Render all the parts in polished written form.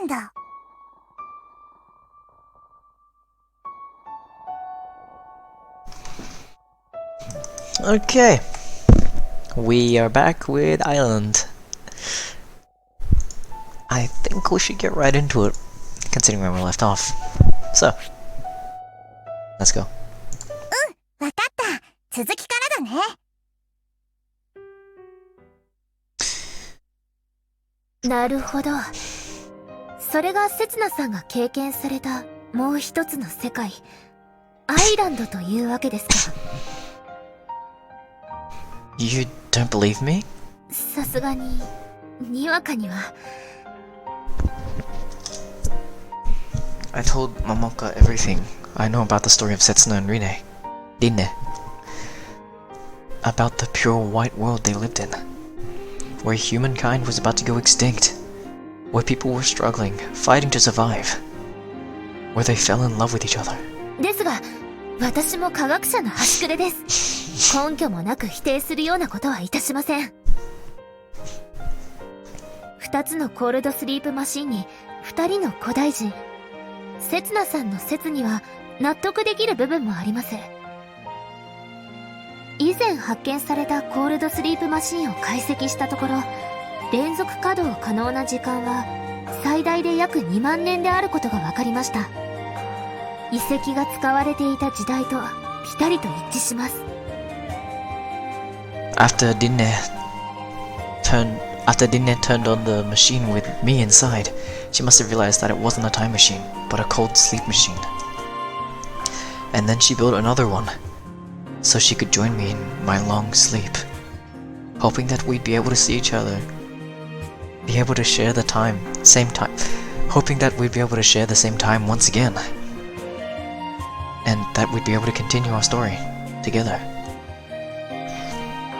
んだ。Okay, we are back with Island. I think we should get right into it, considering where we left off. So, let's go. わかった。続きからだね。なるほど。それがせつなさんが経験されたもう一つの世界、アイランドというわけですか。You don't believe me? さすがに、にわかには。I told Momoka everything I know about the story of Setsuna and Rinné. About the pure white world they lived in. Where humankind was about to go extinct. Where people were struggling, fighting to survive. Where they fell in love with each other. ですが、私も科学者の端くれです。根拠もなく否定するようなことはいたしません。2つのコールドスリープマシンに2人の古代人。せつなさんの説には納得できる部分もあります。以前発見されたコールドスリープマシンを解析したところ、連続稼働可能な時間は最大で約2万年であることが分かりました。遺跡が使われていた時代とぴたりと一致します。After Rinné turned on the machine with me inside, she must have realized that it wasn't a time machine, but a cold sleep machine. And then she built another one, so she could join me in my long sleep, hoping that we'd be able to see each other, be able to share the same time, hoping that we'd be able to share the same time once again, and that we'd be able to continue our story together.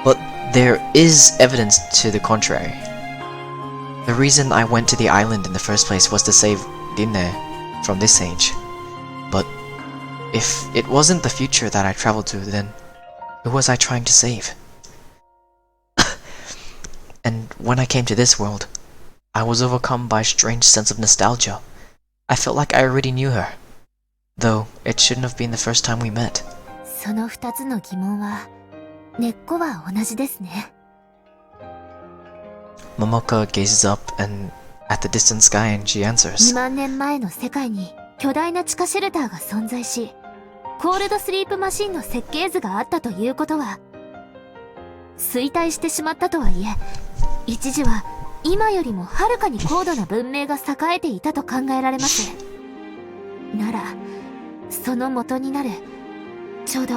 But there is evidence to the contrary. The reason I went to the island in the first place was to save Rinné from this age. But if it wasn't the future that I traveled to, then who was I trying to save? And when I came to this world, I was overcome by a strange sense of nostalgia. I felt like I already knew her, though it shouldn't have been the first time we met. その2つの疑問は根っこは同じですね。Momoka gazes up and at the distant sky and she answers. 2万年前の世界に巨大な地下シェルターが存在し、コールドスリープマシンの設計図があったということは、衰退してしまったとはいえ、一時は今よりもはるかに高度な文明が栄えていたと考えられます。なら、その元になる、ちょうど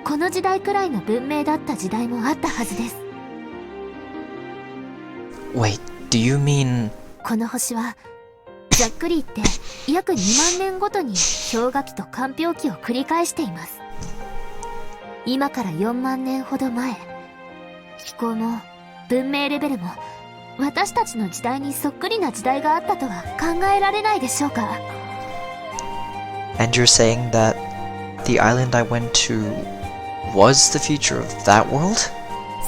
この時代くらいの文明だった時代もあったはずです。Wait, do you mean... この星はざっくり言って約2万年ごとに氷河期と間氷期を繰り返しています。今から4万年ほど前、気候も文明レベルも私たちの時代にそっくりな時代があったとは考えられないでしょうか。 And you're saying that the island I went to was the future of that world?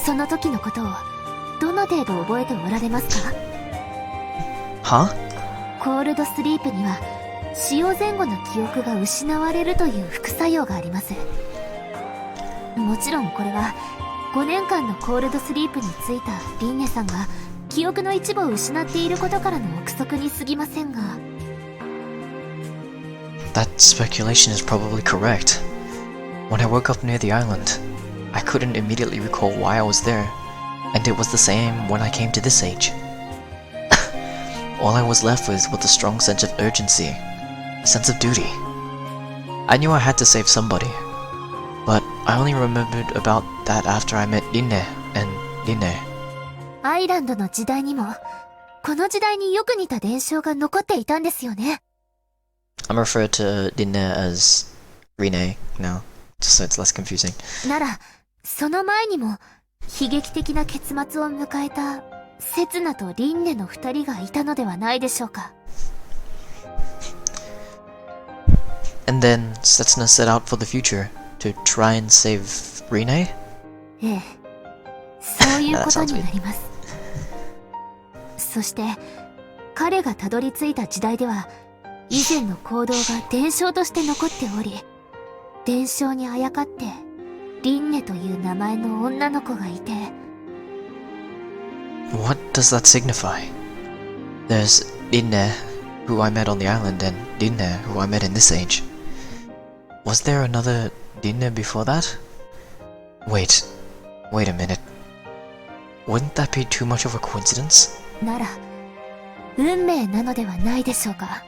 その時のことをどの程度覚えておられますか？ Huh? コールドスリープには使用前後の記憶が失われるという副作用があります。もちろんこれは5年間のコールドスリープについたリンネさんが記憶の一部を失っていることからの憶測に過ぎませんが。 That speculation is probably correct. When I woke up near the island, I couldn't immediately recall why I was there, and it was the same when I came to this age. All I was left with was a strong sense of urgency, a sense of duty. I knew I had to save somebody, but I only remembered about that after I met Rinné and Rinné. アイランドの時代にもこの時代によく似た伝承が残っていたんですよね。 I'm referred to Rinné as Rinné now, just so it's less confusing. ならその前にも悲劇的な結末を迎えたセツナとリンネの2人がいたのではないでしょうか。 And then Setsuna set out for the future to try and save Rinné? ええ、そういうことになります。そして彼がたどり着いた時代では以前の行動が伝承として残っており、伝承にあやかってリンネという名前の女の子がいて。 What does that signify? There's Rinné, who I met on the island, and Rinné, who I met in this age. Was there another Rinné before that? Wait a minute. Wouldn't that be too much of a coincidence? なら運命なのではないでしょうか。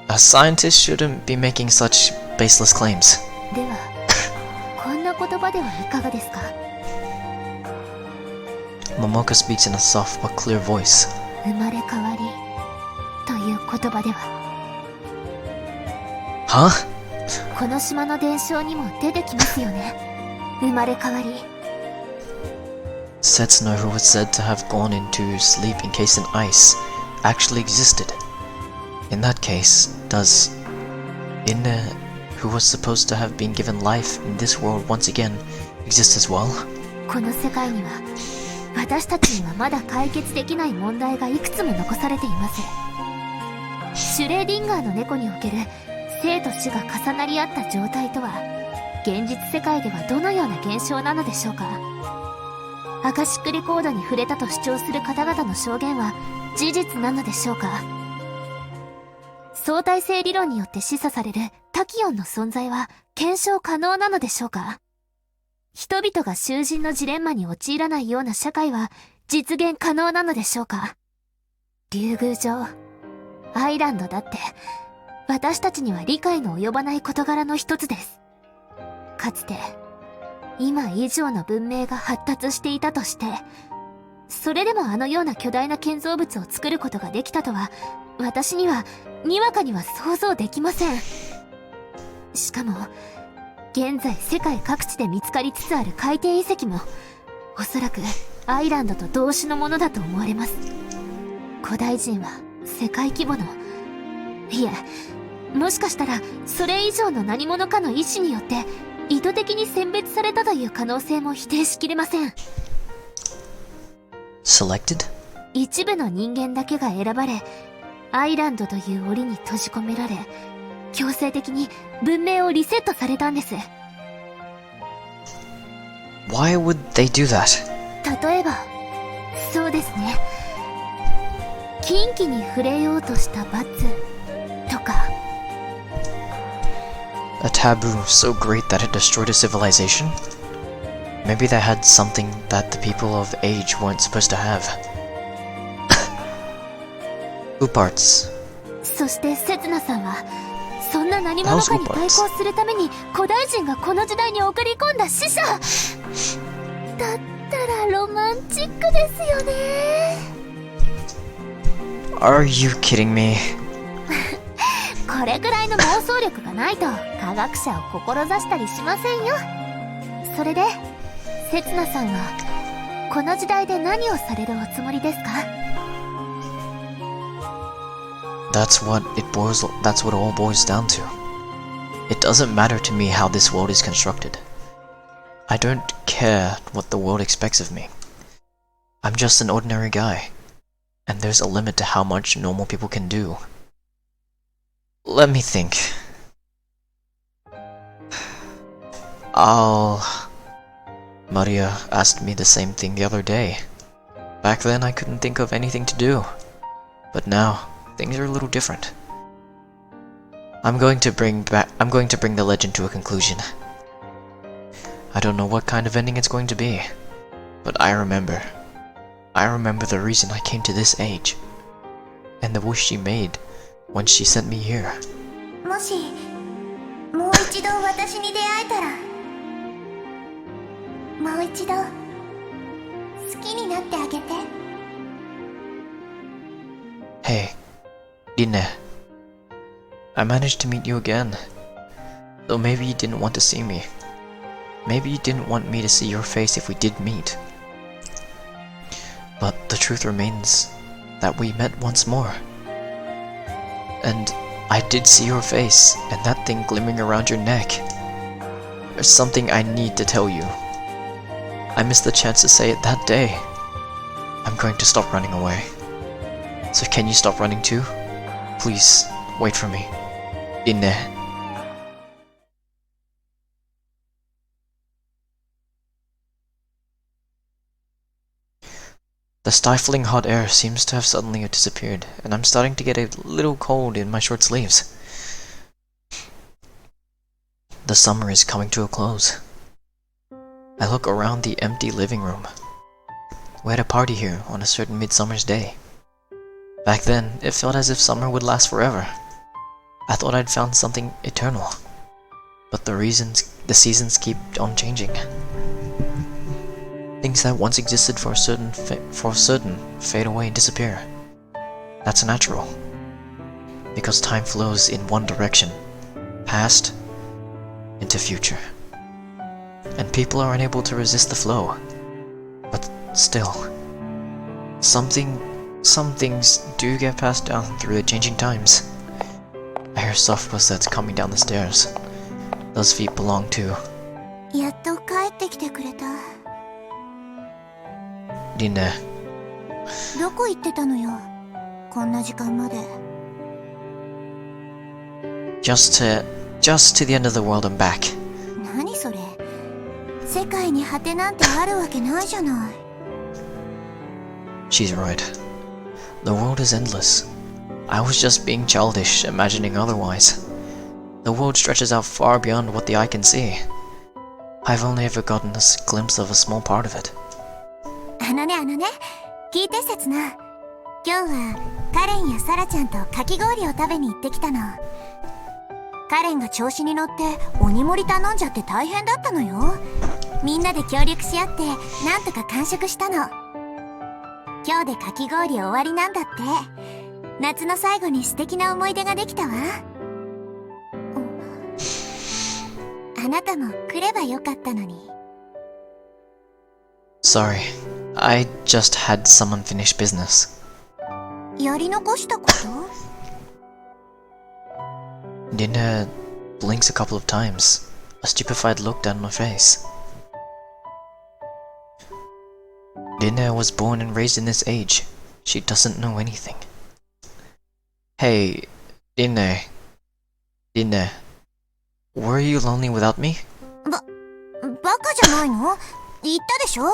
A scientist shouldn't be making such baseless claims. ではこんな言葉ではいかがですか。 Momoka speaks in a soft but clear voice. 生まれ変わりという言葉では。 Huh? この島の伝承にも出てきますよね。生まれ変わり。 Setsuna, who was said to have gone into sleep encased in ice, actually existed. In that case, does Rinné, who was supposed to have been given life in this world once again, exist as well? この世界には私たちにはまだ解決できない問題がいくつも残されています。シュレーディンガーの猫における生と死が重なり合った状態とは現実世界ではどのような現象なのでしょうか。アカシックレコードに触れたと主張する方々の証言は事実なのでしょうか。相対性理論によって示唆されるタキオンの存在は検証可能なのでしょうか。人々が囚人のジレンマに陥らないような社会は実現可能なのでしょうか。竜宮城、アイランドだって私たちには理解の及ばない事柄の一つです。かつて今以上の文明が発達していたとして、それでもあのような巨大な建造物を作ることができたとは私にはにわかには想像できません。しかも現在世界各地で見つかりつつある海底遺跡もおそらくアイランドと同種のものだと思われます。古代人は世界規模の、いえ、もしかしたらそれ以上の何者かの意志によって意図的に選別されたという可能性も否定しきれません。 Selected? 一部の人間だけが選ばれ、アイランドという檻に閉じ込められ、強制的に文明をリセットされたんです。 Why would they do that? 例えば、そうですね、禁忌に触れようとした罰とか。 A taboo so great that it destroyed a civilization? Maybe they had something that the people of age weren't supposed to have. Uparts. そしてセツナさんはそんな何者かに対抗するために古代人がこの時代に送り込んだ死者だったらロマンチックですよね。 Are you kidding me? これぐらいの妄想力がないと科学者を志したりしませんよ。それでセツナさんはこの時代で何をされるおつもりですか？ That's what it all boils down to. It doesn't matter to me how this world is constructed. I don't care what the world expects of me. I'm just an ordinary guy, and there's a limit to how much normal people can do. Let me think. Maria asked me the same thing the other day. Back then I couldn't think of anything to do. But now, things are a little different. I'm going to bring the legend to a conclusion. I don't know what kind of ending it's going to be, but I remember the reason I came to this age, and the wish she made when she sent me here. もしもう一度私に出会えたら、もう一度好きになってあげて。 Hey, Rinné. I managed to meet you again. Though maybe you didn't want to see me. Maybe you didn't want me to see your face if we did meet. But the truth remains that we met once more. And I did see your face and that thing glimmering around your neck. There's something I need to tell you. I missed the chance to say it that day. I'm going to stop running away. So can you stop running too? Please, wait for me. Rinné. The stifling hot air seems to have suddenly disappeared, and I'm starting to get a little cold in my short sleeves. The summer is coming to a close. I look around the empty living room. We had a party here on a certain midsummer's day. Back then, it felt as if summer would last forever. I thought I'd found something eternal. But the seasons keep on changing. Things that once existed for certain fade away and disappear. That's natural. Because time flows in one direction. Past into future. And people are unable to resist the flow. But still, some things do get passed down through the changing times. I hear soft footsteps coming down the stairs. Those feet belong to やっと帰ってきてくれた。 Rinné. どこ行ってたのよ、こんな時間まで。 Just to the end of the world and back. 何それ、世界に果てなんてあるわけないじゃない。 She's right. The world is endless. I was just being childish, imagining otherwise. The world stretches out far beyond what the eye can see. I've only ever gotten a glimpse of a small part of it. あのね、聞いてせつな。今日はカレンやサラちゃんとかき氷を食べに行ってきたの。カレンが調子に乗って鬼盛り頼んじゃって大変だったのよ。みんなで協力し合ってなんとか完食したの。今日でかき氷終わりなんだって。夏の最後に素敵な思い出ができたわ。あなたも来ればよかったのに。 Sorry, I just had some unfinished business. やり残したこと？ Rinné blinks a couple of times, a stupefied look down my face. Rinné was born and raised in this age. She doesn't know anything. Hey, Rinné. Were you lonely without me? バカじゃないの？言ったでしょ？カ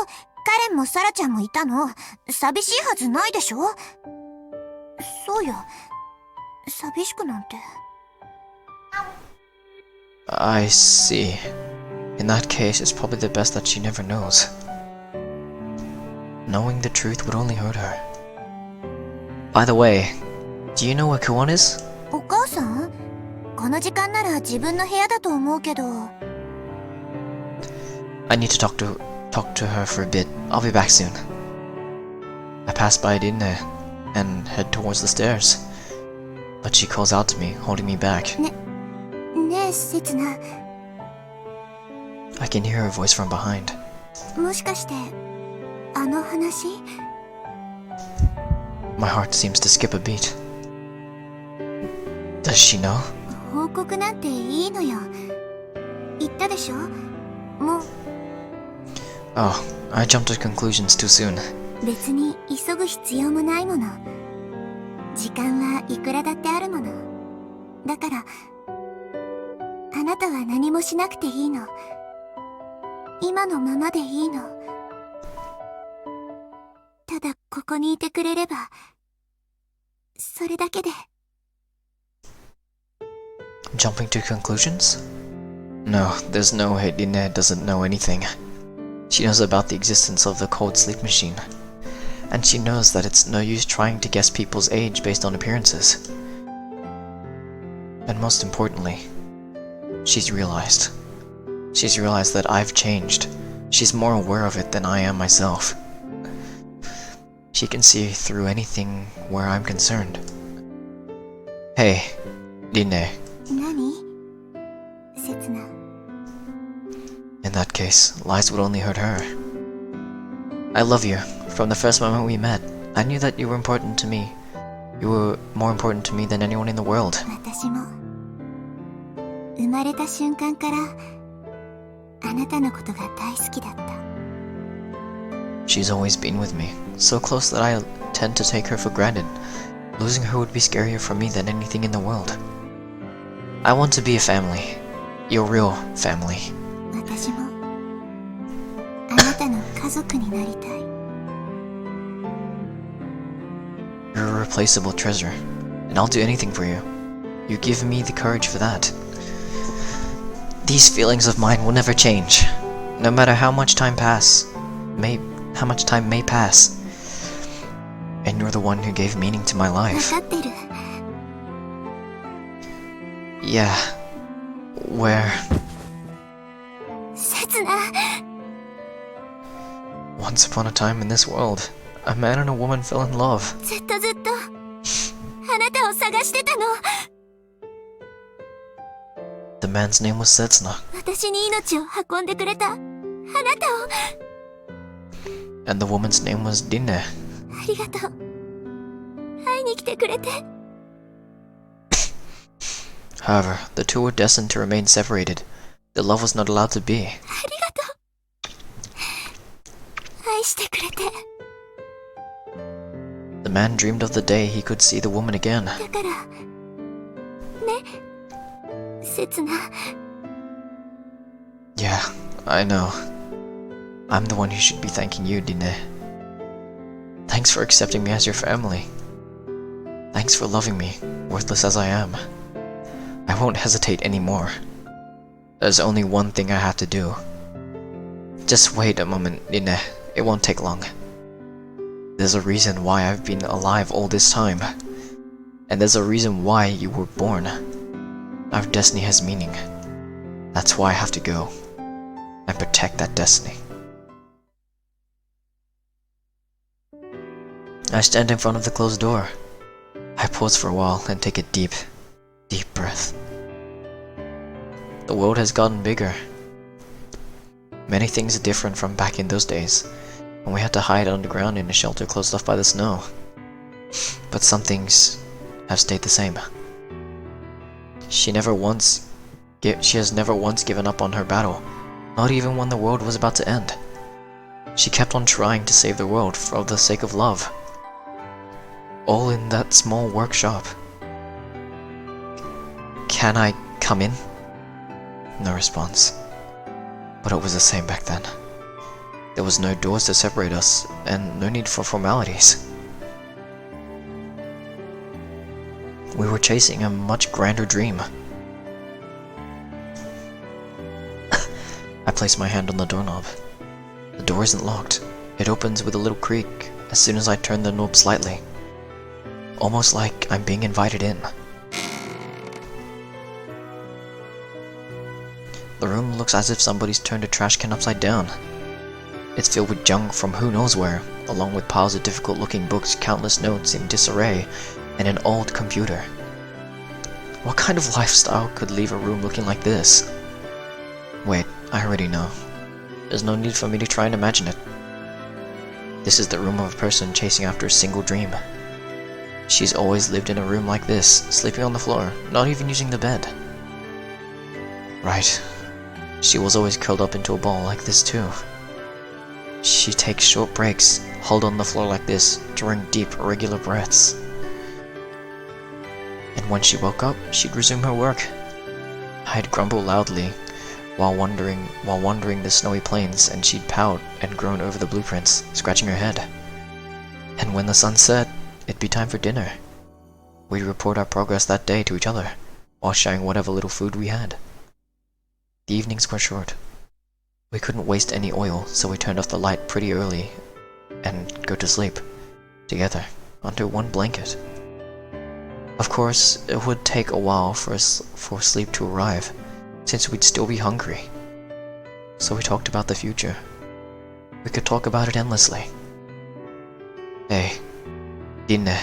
レンもサラちゃんもいたの。寂しいはずないでしょ？そうよ。寂しくなんて。 I see. In that case, it's probably the best that she never knows. Knowing the truth would only hurt her. By the way, do you know where Kuon is? お母さん？この時間なら自分の部屋だと思うけど。 I need to talk to her for a bit. I'll be back soon. I pass by Rinné and head towards the stairs. But she calls out to me, holding me back. ねえ、せつな。 I can hear her voice from behind. もしかして、あの話？ My heart seems to skip a beat. Does she know? 報告なんていいのよ。言ったでしょ？もう。 Oh, I jumped to conclusions too soon. 別に急ぐ必要もないもの。時間はいくらだってあるもの。だから、あなたは何もしなくていいの。今のままでいいの。ただここにいてくれれば、それだけで。 Jumping to conclusions? No, there's no way Rinné doesn't know anything. She knows about the existence of the cold sleep machine. And she knows that it's no use trying to guess people's age based on appearances. And most importantly, she's realized that I've changed. She's more aware of it than I am myself. She can see through anything where I'm concerned. Hey, Rinné. 何？せつな。 In that case, lies would only hurt her. I love you. From the first moment we met, I knew that you were important to me. You were more important to me than anyone in the world. 私も。生まれた瞬間から、あなたのことが大好きだった。 She's always been with me, so close that I tend to take her for granted. Losing her would be scarier for me than anything in the world. I want to be a family. Your real family. 私もあなたの家族になりたい。 You're a replaceable treasure, and I'll do anything for you. You give me the courage for that. These feelings of mine will never change, no matter how much time may pass. And you're the one who gave meaning to my わ life. かってる。 Yeah. Where? 刹那、 Once upon a time in this world, a man and a woman fell in love. ずっとあなたを探してたの。 The man's name was Setsuna, 私に命を運んでくれたあなたを and the woman's name was Rinné. ありがとう。会いに来てくれて。 However, the two were destined to remain separated. Their love was not allowed to be. ありがとう。愛してくれて。 The man dreamed of the day he could see the woman again. だからね、刹那。 Yeah, I know. I'm the one who should be thanking you, Rinné. Thanks for accepting me as your family. Thanks for loving me, worthless as I am. I won't hesitate anymore. There's only one thing I have to do. Just wait a moment, Rinné. It won't take long. There's a reason why I've been alive all this time. And there's a reason why you were born. Our destiny has meaning. That's why I have to go. And protect that destiny. I stand in front of the closed door. I pause for a while and take a deep, deep breath. The world has gotten bigger. Many things are different from back in those days, when we had to hide underground in a shelter closed off by the snow. But some things have stayed the same. She has never once given up on her battle, not even when the world was about to end. She kept on trying to save the world for the sake of love. All in that small workshop. Can I come in? No response. But it was the same back then. There was no doors to separate us, and no need for formalities. We were chasing a much grander dream. I place my hand on the doorknob. The door isn't locked. It opens with a little creak as soon as I turn the knob slightly. Almost like I'm being invited in. The room looks as if somebody's turned a trash can upside down. It's filled with junk from who knows where, along with piles of difficult-looking books, countless notes in disarray, and an old computer. What kind of lifestyle could leave a room looking like this? Wait, I already know. There's no need for me to try and imagine it. This is the room of a person chasing after a single dream. She's always lived in a room like this, sleeping on the floor, not even using the bed. Right. She was always curled up into a ball like this too. She takes short breaks, hold on the floor like this, drawing deep, irregular breaths. And when she woke up, she'd resume her work. I'd grumble loudly while wandering the snowy plains, and she'd pout and groan over the blueprints, scratching her head. And when the sun set, it'd be time for dinner. We'd report our progress that day to each other, while sharing whatever little food we had. The evenings were short. We couldn't waste any oil, so we turned off the light pretty early and go to sleep, together, under one blanket. Of course, it would take a while for sleep to arrive, since we'd still be hungry. So we talked about the future. We could talk about it endlessly. Hey, Rinné.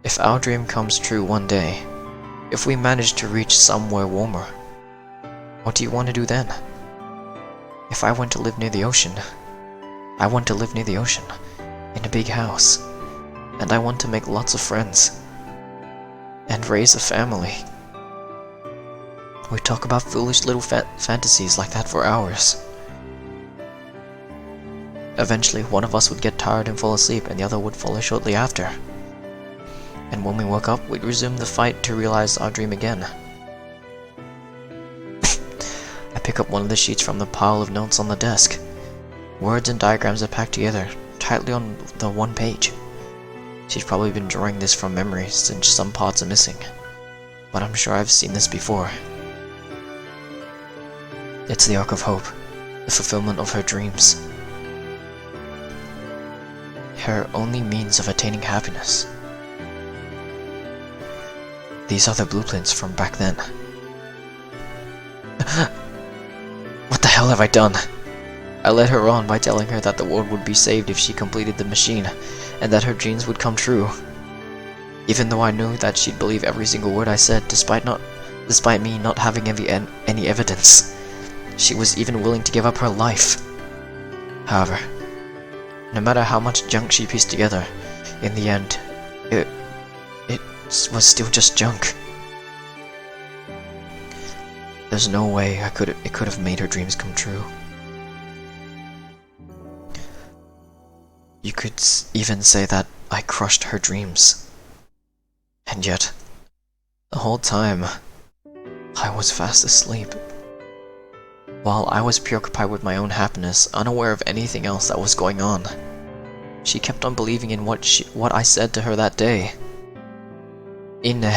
If our dream comes true one day, if we manage to reach somewhere warmer, what do you want to do then? If I want to live near the ocean, I want to live near the ocean, in a big house, and I want to make lots of friends, and raise a family. We talk about foolish little fantasies like that for hours. Eventually, one of us would get tired and fall asleep, and the other would follow shortly after. and when we woke up, we'd resume the fight to realize our dream again. I pick up one of the sheets from the pile of notes on the desk. Words and diagrams are packed together, tightly on the one page. She's probably been drawing this from memory since some parts are missing, but I'm sure I've seen this before. It's the Arc of Hope, the fulfillment of her dreams. Her only means of attaining happiness. These are the blueprints from back then. What the hell have I done? I led her on by telling her that the world would be saved if she completed the machine, and that her dreams would come true. Even though I knew that she'd believe every single word I said, despite me not having any evidence. She was even willing to give up her life. However, no matter how much junk she pieced together, in the end, it was still just junk. There's no way it could have made her dreams come true. You could even say that I crushed her dreams. And yet, the whole time, I was fast asleep. While I was preoccupied with my own happiness, unaware of anything else that was going on, she kept on believing in what I said to her that day. Rinné.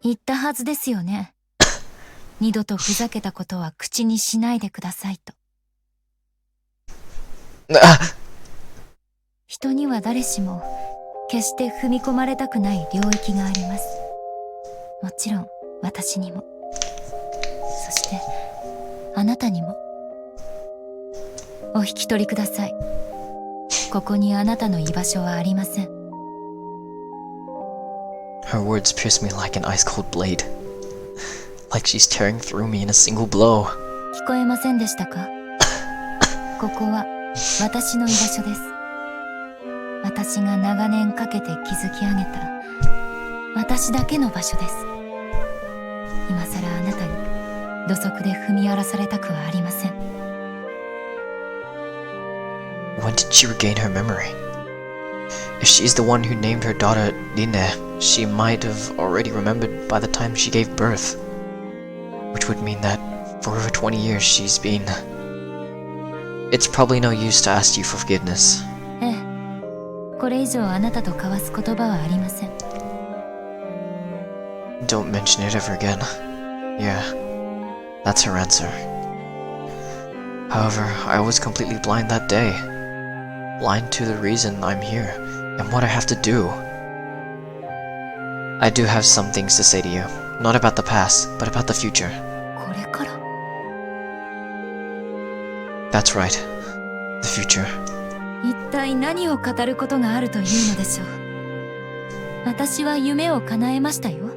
言ったはずですよね。二度とふざけたことは口にしないでくださいと。人には誰しも決して踏み込まれたくない領域があります。もちろん私にも、そしてあなたにも。お引き取りください。ここにあなたの居場所はありません。Her words pierce me like an ice-cold blade. Like she's tearing through me in a single blow. 聞こえませんでしたか？ここは私の居場所です。私が長年かけて築き上げた私だけの場所です。今さらあなたに土足で踏み荒らされたくはありません。When did she regain her memory? If she's the one who named her daughter Rinné, she might have already remembered by the time she gave birth. Which would mean that for over 20 years she's been... It's probably no use to ask you for forgiveness. ええ、これ以上あなたと交わす言葉はありません。Don't mention it ever again. Yeah, that's her answer. However, I was completely blind that day. Blind to the reason I'm here, and what I have to do. I do have some things to say to you. Not about the past, but about the future. これから That's right. The future. 一体何を語ることがあるというのでしょう。私は夢を叶えましたよ。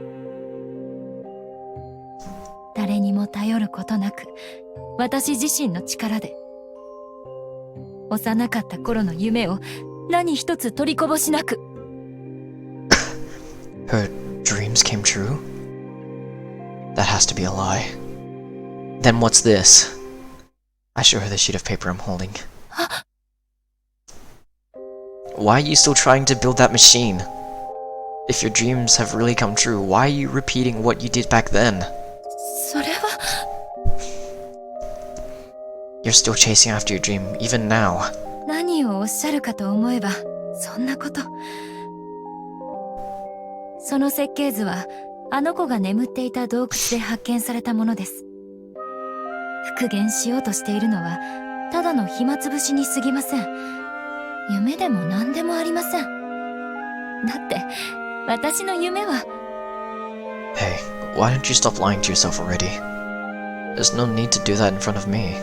誰にも頼ることなく、私自身の力で。幼かった頃の夢を何一つ取りこぼしなく。Her dreams came true? That has to be a lie. Then what's this? I show her the sheet of paper I'm holding. Why are you still trying to build that machine? If your dreams have really come true, why are you repeating what you did back then? それは You're still chasing after your dream, even now. 何をおっしゃるかと思えばそんなこと。その設計図はあの子が眠っていた洞窟で発見されたものです。復元しようとしているのはただの暇つぶしに過ぎません。夢でも何でもありません。だって私の夢は。 Hey, why don't you stop lying to yourself already? There's no need to do that in front of me.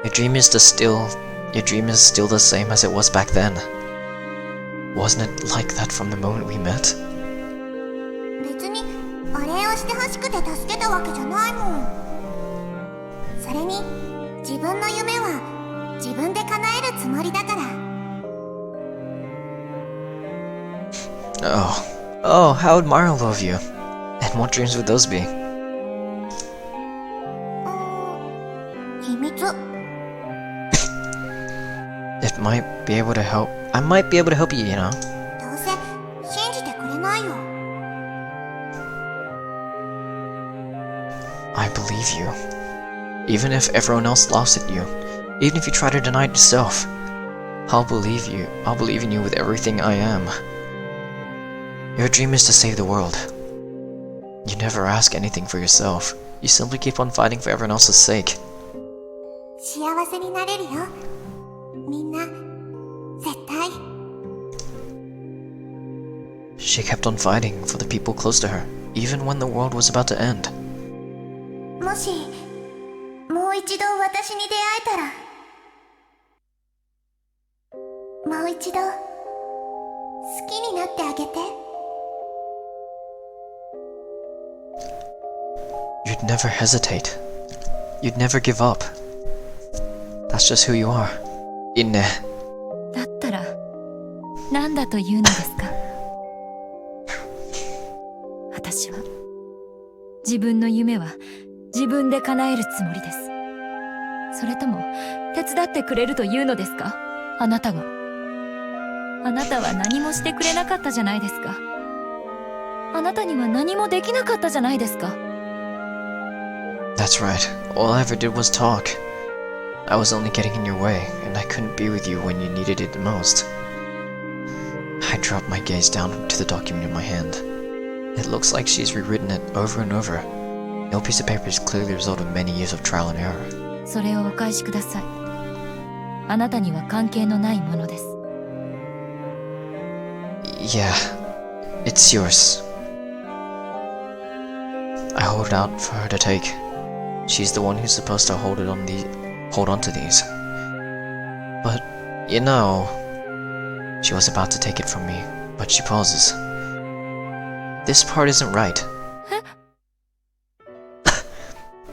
Your dream is still the same as it was back then. Wasn't it like that from the moment we met? 別にお礼をしてほしくて助けたわけじゃないもん。それに自分の夢は自分で叶えるつもりだから。Oh, how admirable of you. And what dreams would those be? 秘密。It might be able to help. I might be able to help you, you know. どうせないよ。 I believe you. Even if everyone else laughs at you, even if you try to deny it yourself, I'll believe you. I'll believe in you with everything I am. Your dream is to save the world. You never ask anything for yourself. You simply keep on fighting for everyone else's sake. 幸せになれるよ。みんな、絶対。 She kept on fighting for the people close to her, even when the world was about to end. もし、もう一度私に出会えたら。もう一度、好きになってあげて。 You'd never hesitate. You'd never give up. That's just who you are. Rinné. だったら何だというのですか。私は自分の夢は自分で叶えるつもりです。それとも手伝ってくれるというのですか。あなたが。あなたは何もしてくれなかったじゃないですか。あなたには何もできなかったじゃないですか。 That's right. All I ever did was talk. I was only getting in your way, and I couldn't be with you when you needed it the most. I dropped my gaze down to the document in my hand. It looks like she's rewritten it over and over. No piece of paper is clearly the result of many years of trial and error. それをお返しください。あなたには関係のないものです。 Yeah, it's yours. I hold it out for her to take. She's the one who's supposed to hold on to these. But, you know, she was about to take it from me, but she pauses. This part isn't right.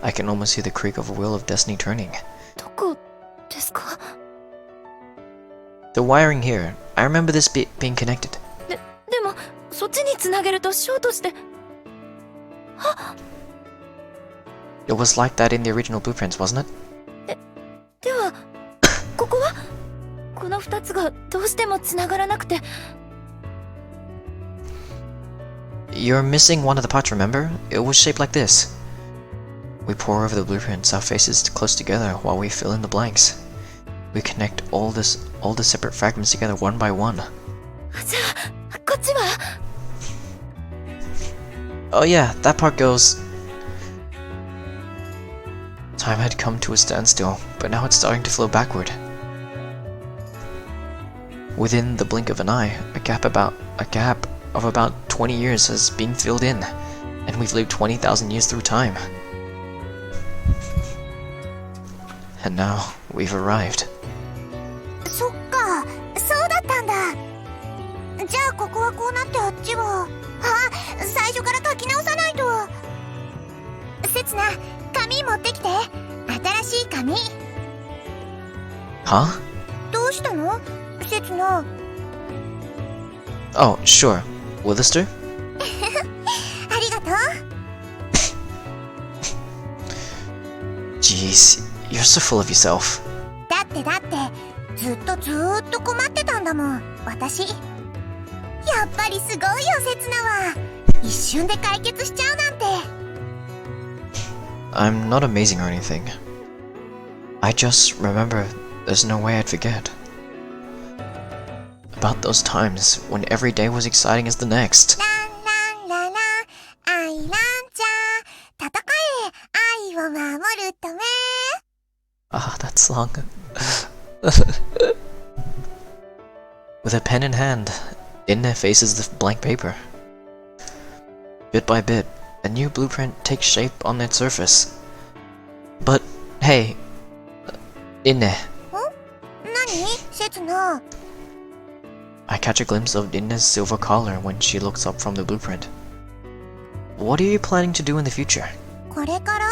I can almost hear the creak of a wheel of destiny turning. どこですか。 The wiring here, I remember this bit being connected. でもそっちにつなげるとショートして。 It was like that in the original blueprints, wasn't it? ではここはこの2つがどうしてもつながらなくて。 You're missing one of the parts, remember? It was shaped like this. We pour over the blueprints, our faces close together while we fill in the blanks. We connect all the separate fragments together one by one. じゃあこっちは。 Oh yeah, that part goes... Time had come to a standstill, but now it's starting to flow backward. Within the blink of an eye, a gap of about 20 years has been filled in, and we've lived 20,000 years through time. And now, we've arrived. そっか、そうだったんだ。じゃあここはこうなってあっちは。あ、最初から書き直さないと。せつな、紙持ってきて。新しい紙。Huh? どうしたの？せつな。 Oh, sure. Will this do? ありがとう。 Jeez, you're so full of yourself. だってずっと困ってたんだもん、私。やっぱりすごいよ、せつなは。一瞬で解決しちゃうなんて。 I'm not amazing or anything. I just remember there's no way I'd forget. About those times when every day was exciting as the next. ランランララン、アイランちゃん、戦え、愛を守るため。 Ah, that song. With a pen in hand, Rinné faces the blank paper. Bit by bit, a new blueprint takes shape on its surface. But, hey, Rinné. 何？せつな。 I catch a glimpse of Rinné's silver collar when she looks up from the blueprint. What are you planning to do in the future? これから？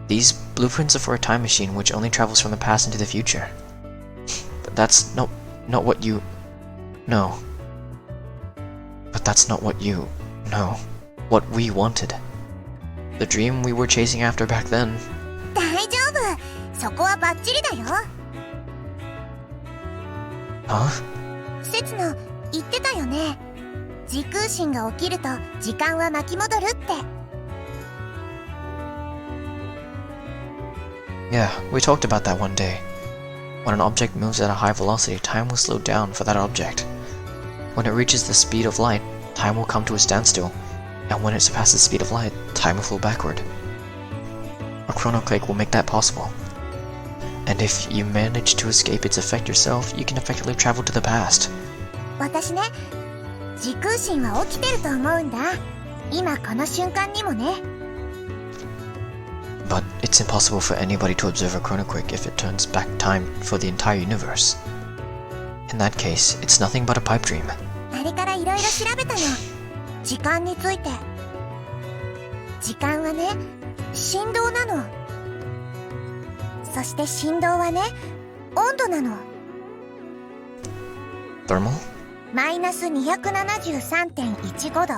These blueprints are for a time machine which only travels from the past into the future. But that's not what you... No. But that's not what you... No. What we wanted. The dream we were chasing after back then. 大丈夫。そこはバッチリだよ。Huh? せつな、言ってたよね。時空心が起きると時間は巻き戻るって。Yeah, we talked about that one day. When an object moves at a high velocity, time will slow down for that object. When it reaches the speed of light, time will come to a standstill, and when it surpasses the speed of light, time will flow backward. A chronoclick will make that possible. And if you manage to escape its effect yourself, you can effectively travel to the past. 私ね、時空心は起きてると思うんだ。今この瞬間にもね。But it's impossible for anybody to observe a chronoquake if it turns back time for the entire universe. In that case, it's nothing but a pipe dream. あれからいろいろ調べたの。時間について。時間はね、振動なの。そして振動はね、温度なの。Thermal? マイナス273.15度。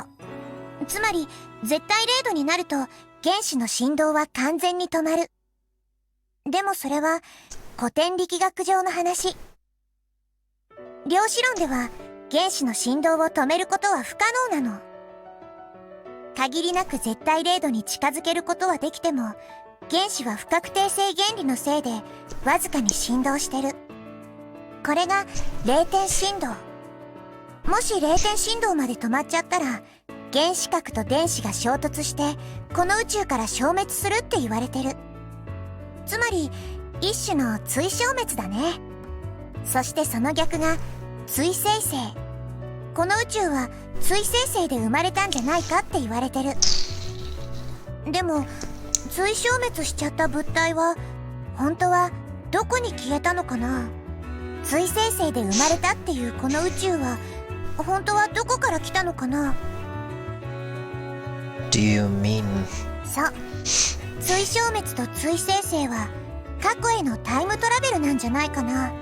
つまり、絶対0度になると、原子の振動は完全に止まる。でもそれは、古典力学上の話。量子論では、原子の振動を止めることは不可能なの。限りなく絶対0度に近づけることはできても、原子は不確定性原理のせいで、わずかに振動してる。これが、0点振動。もし0点振動まで止まっちゃったら、原子核と電子が衝突して、この宇宙から消滅するって言われてる。つまり、一種の追消滅だね。そしてその逆が、追生成。この宇宙は追生成で生まれたんじゃないかって言われてる。でも、追消滅しちゃった物体は、本当はどこに消えたのかな？追生成で生まれたっていうこの宇宙は、本当はどこから来たのかな？ Do you mean... そう。追消滅と追生成は過去へのタイムトラベルなんじゃないかな。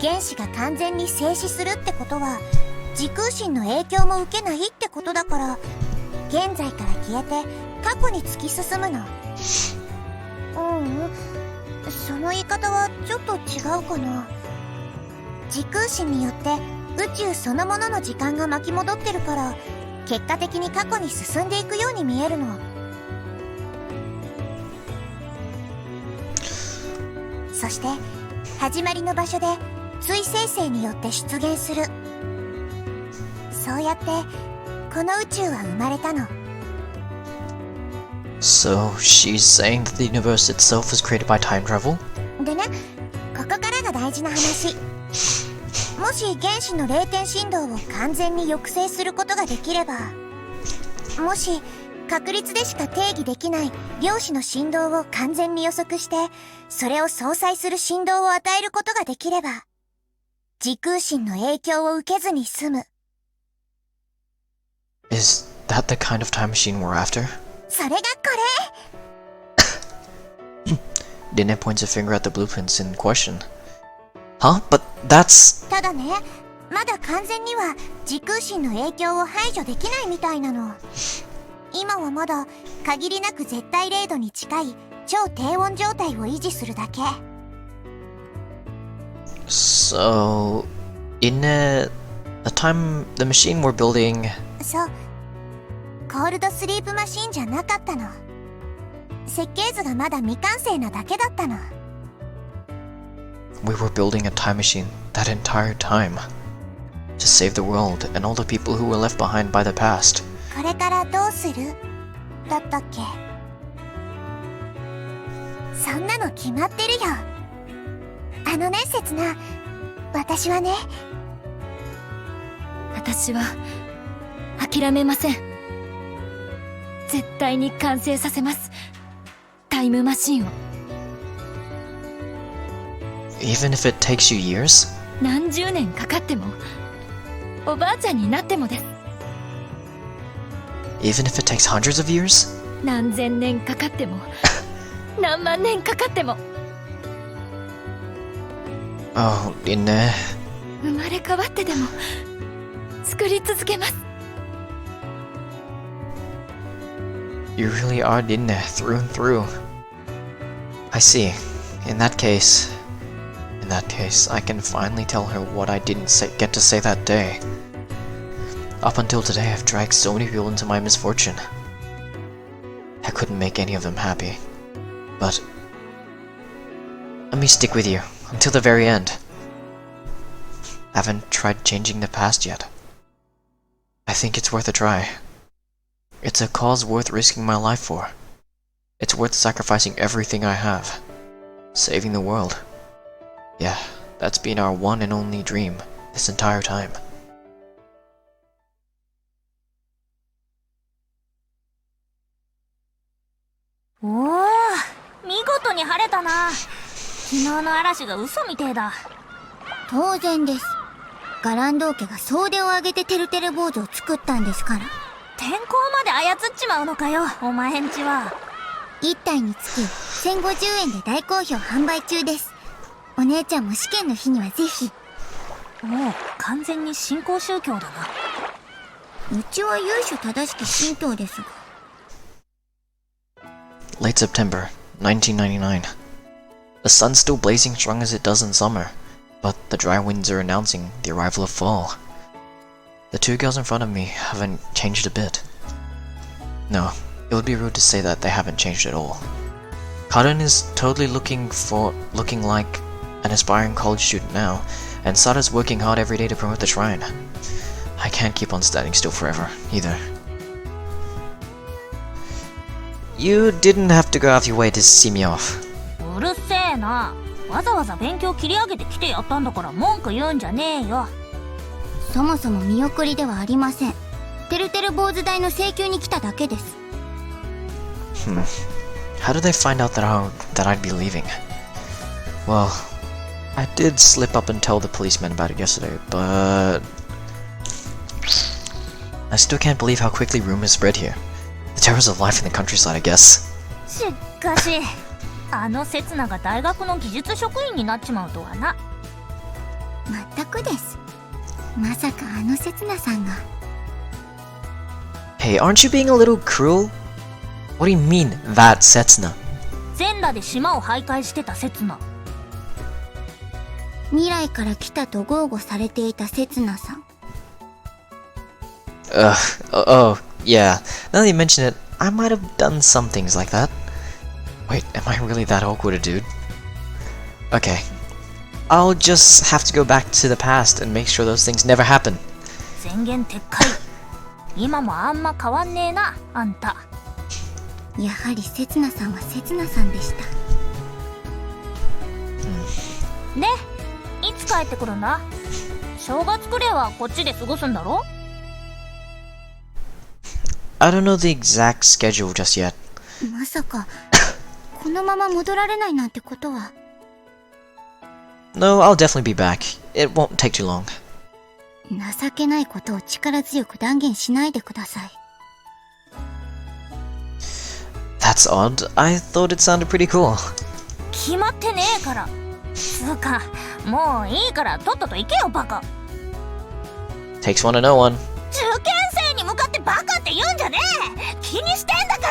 原子が完全に静止するってことは時空心の影響も受けないってことだから、現在から消えて過去に突き進むの。その言い方はちょっと違うかな。時空心によって宇宙そのものの時間が巻き戻ってるから、結果的に過去に進んでいくように見えるの。そして始まりの場所で追生成によって出現する。そうやってこの宇宙は生まれたの。So, she's saying that the universe itself was created by time travel? でね、ここからが大事な話。もし原子の0点振動を完全に抑制することができれば、もし確率でしか定義できない量子の振動を完全に予測して、それを相殺する振動を与えることができれば、時空心の影響を受けずに済む。Is that the kind of time machine we're after? それがこれ。Rinné points a finger at the blueprints in question. Huh? But that's... ただね、まだ完全には時空心の影響を排除できないみたいなの。今はまだ限りなく絶対0度に近い超低温状態を維持するだけ。So... in the machine we're building... そう。コールドスリープマシーンじゃなかったの。設計図がまだ未完成なだけだったの。We were building a time machine that entire time. To save the world and all the people who were left behind by the past. これからどうする？だったっけ？そんなの決まってるよ。あのね、刹那。私はね。私は諦めません。絶対に完成させます。タイムマシンを。Even if it takes you years? 何十年かかっても、おばあちゃんになってもです。Even if it takes hundreds of years? 何千年かかっても、何万年かかっても。Oh, Rinné. 生まれ変わってでも作り続けます。You really are Rinné through and through. I see. In that that case, I can finally tell her what I didn't get to say that day. Up until today, I've dragged so many people into my misfortune. I couldn't make any of them happy. But let me stick with you until the very end. I haven't tried changing the past yet. I think it's worth a try. It's a cause worth risking my life for. It's worth sacrificing everything I have. Saving the world. Yeah, that's been our one and only dream this entire time.おお、見事に晴れたな。昨日の嵐が嘘みてえだ。当然です。ガランドー家が総出を挙げててるてる坊主を作ったんですから。天候まで操っちまうのかよ、お前んちは。1体につき1050円で大好評販売中です。お姉ちゃんも試験の日にはぜひ。もう完全に新興宗教だな。うちは由緒正しき神道ですが。Late September, 1999. The sun's still blazing strong as it does in summer, but the dry winds are announcing the arrival of fall. The two girls in front of me haven't changed a bit. No, it would be rude to say that they haven't changed at all. Karin is totally looking like an aspiring college student now, and Sada's working hard every day to promote the shrine. I can't keep on standing still forever, either. You didn't have to go out of your way to see me off. うるせえな。わざわざ勉強切り上げてきてやったんだから文句言うんじゃねえよ。そもそも見送りではありません。てるてる坊主代の請求に来ただけです。How did they find out that I'd be leaving? Well, I did slip up and tell the policeman about it yesterday, but I still can't believe how quickly rumors spread here. The terrors of life in the countryside, I guess. しかし、あの刹那が大学の技術職員になっちまうとはな。まったくです。まさかあの刹那さんが。Hey, aren't you being a little cruel? What do you mean, that Setsuna? 全裸で島を徘徊してた刹那。未来から来たと豪語されていた刹那さん。Oh, yeah. Now that you mention it, I might have done some things like that. Wait, am I really that awkward a dude? Okay. I'll just have to go back to the past and make sure those things never happen. 宣言撤回。今もあんま変わんねえな、あんた。やはり刹那さんは刹那さんでした。で、いつ帰ってくるんだ？正月くらいはこっちで過ごすんだろ？ I don't know the exact schedule just yet. まさかこのまま戻られないなんてことは。No, I'll definitely be back. It won't take too long. 情けないことを力強く断言しないでください。That's odd. I thought it sounded pretty cool. 決まってねえから。つうか、もういいからとっとと行けよバカ。Takes one to know one. 受験生に向かってバカって言うんじゃねえ。気にしてんだか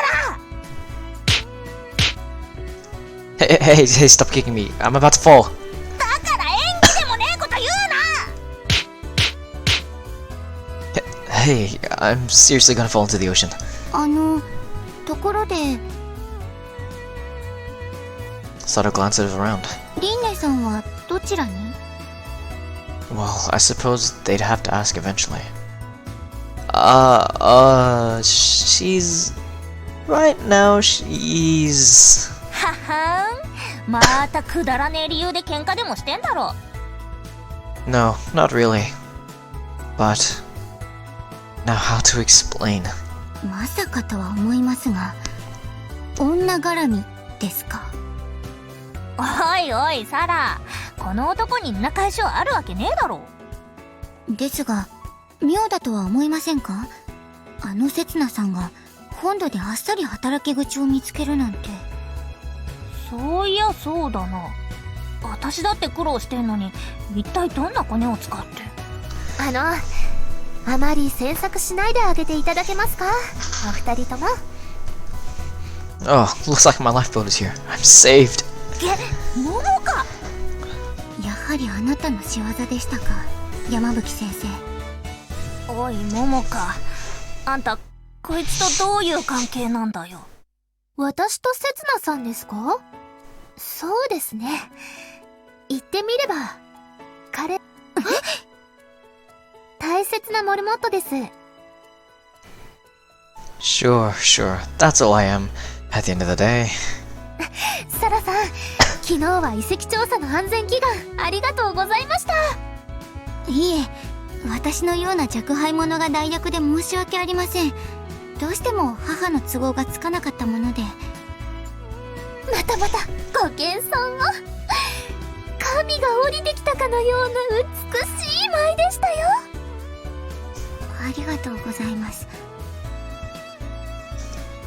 ら。Hey, stop kicking me. I'm about to fall. だから演技でもねえこと言うな。Hey, I'm seriously gonna fall into the ocean. ところで、Sada glances around. リンネさんはどちらに？ Well, I suppose they'd have to ask eventually. She's... Right now, she's... ははん。またくだらねえ理由で喧嘩でもしてんだろ。No, not really. But... Now how to explain? まさかとは思いますが、女絡みですか？おいおいサラ、この男にんな解消あるわけねえだろ。ですが、妙だとは思いませんか？あの刹那さんが本土であっさり働き口を見つけるなんて。そういやそうだな。私だって苦労してんのに、一体どんなコネを使って。あまり詮索しないであげていただけますか、お二人とも。Oh, looks like my lifeboat is here. I'm saved. 桃か。やはりあなたの仕業でしたか、山吹先生。おい桃香、あんたこいつとどういう関係なんだよ。私とせつなさんですか？そうですね。言ってみれば彼大切なモルモットです。 Sure, sure. That's all I am, at the end of the day. サラさん、昨日は遺跡調査の安全祈願ありがとうございました。いえ、私のような若輩者が代役で申し訳ありません。どうしても母の都合がつかなかったもので。またまたご謙遜を。神が降りてきたかのような美しい舞でしたよ。ありがとうございます。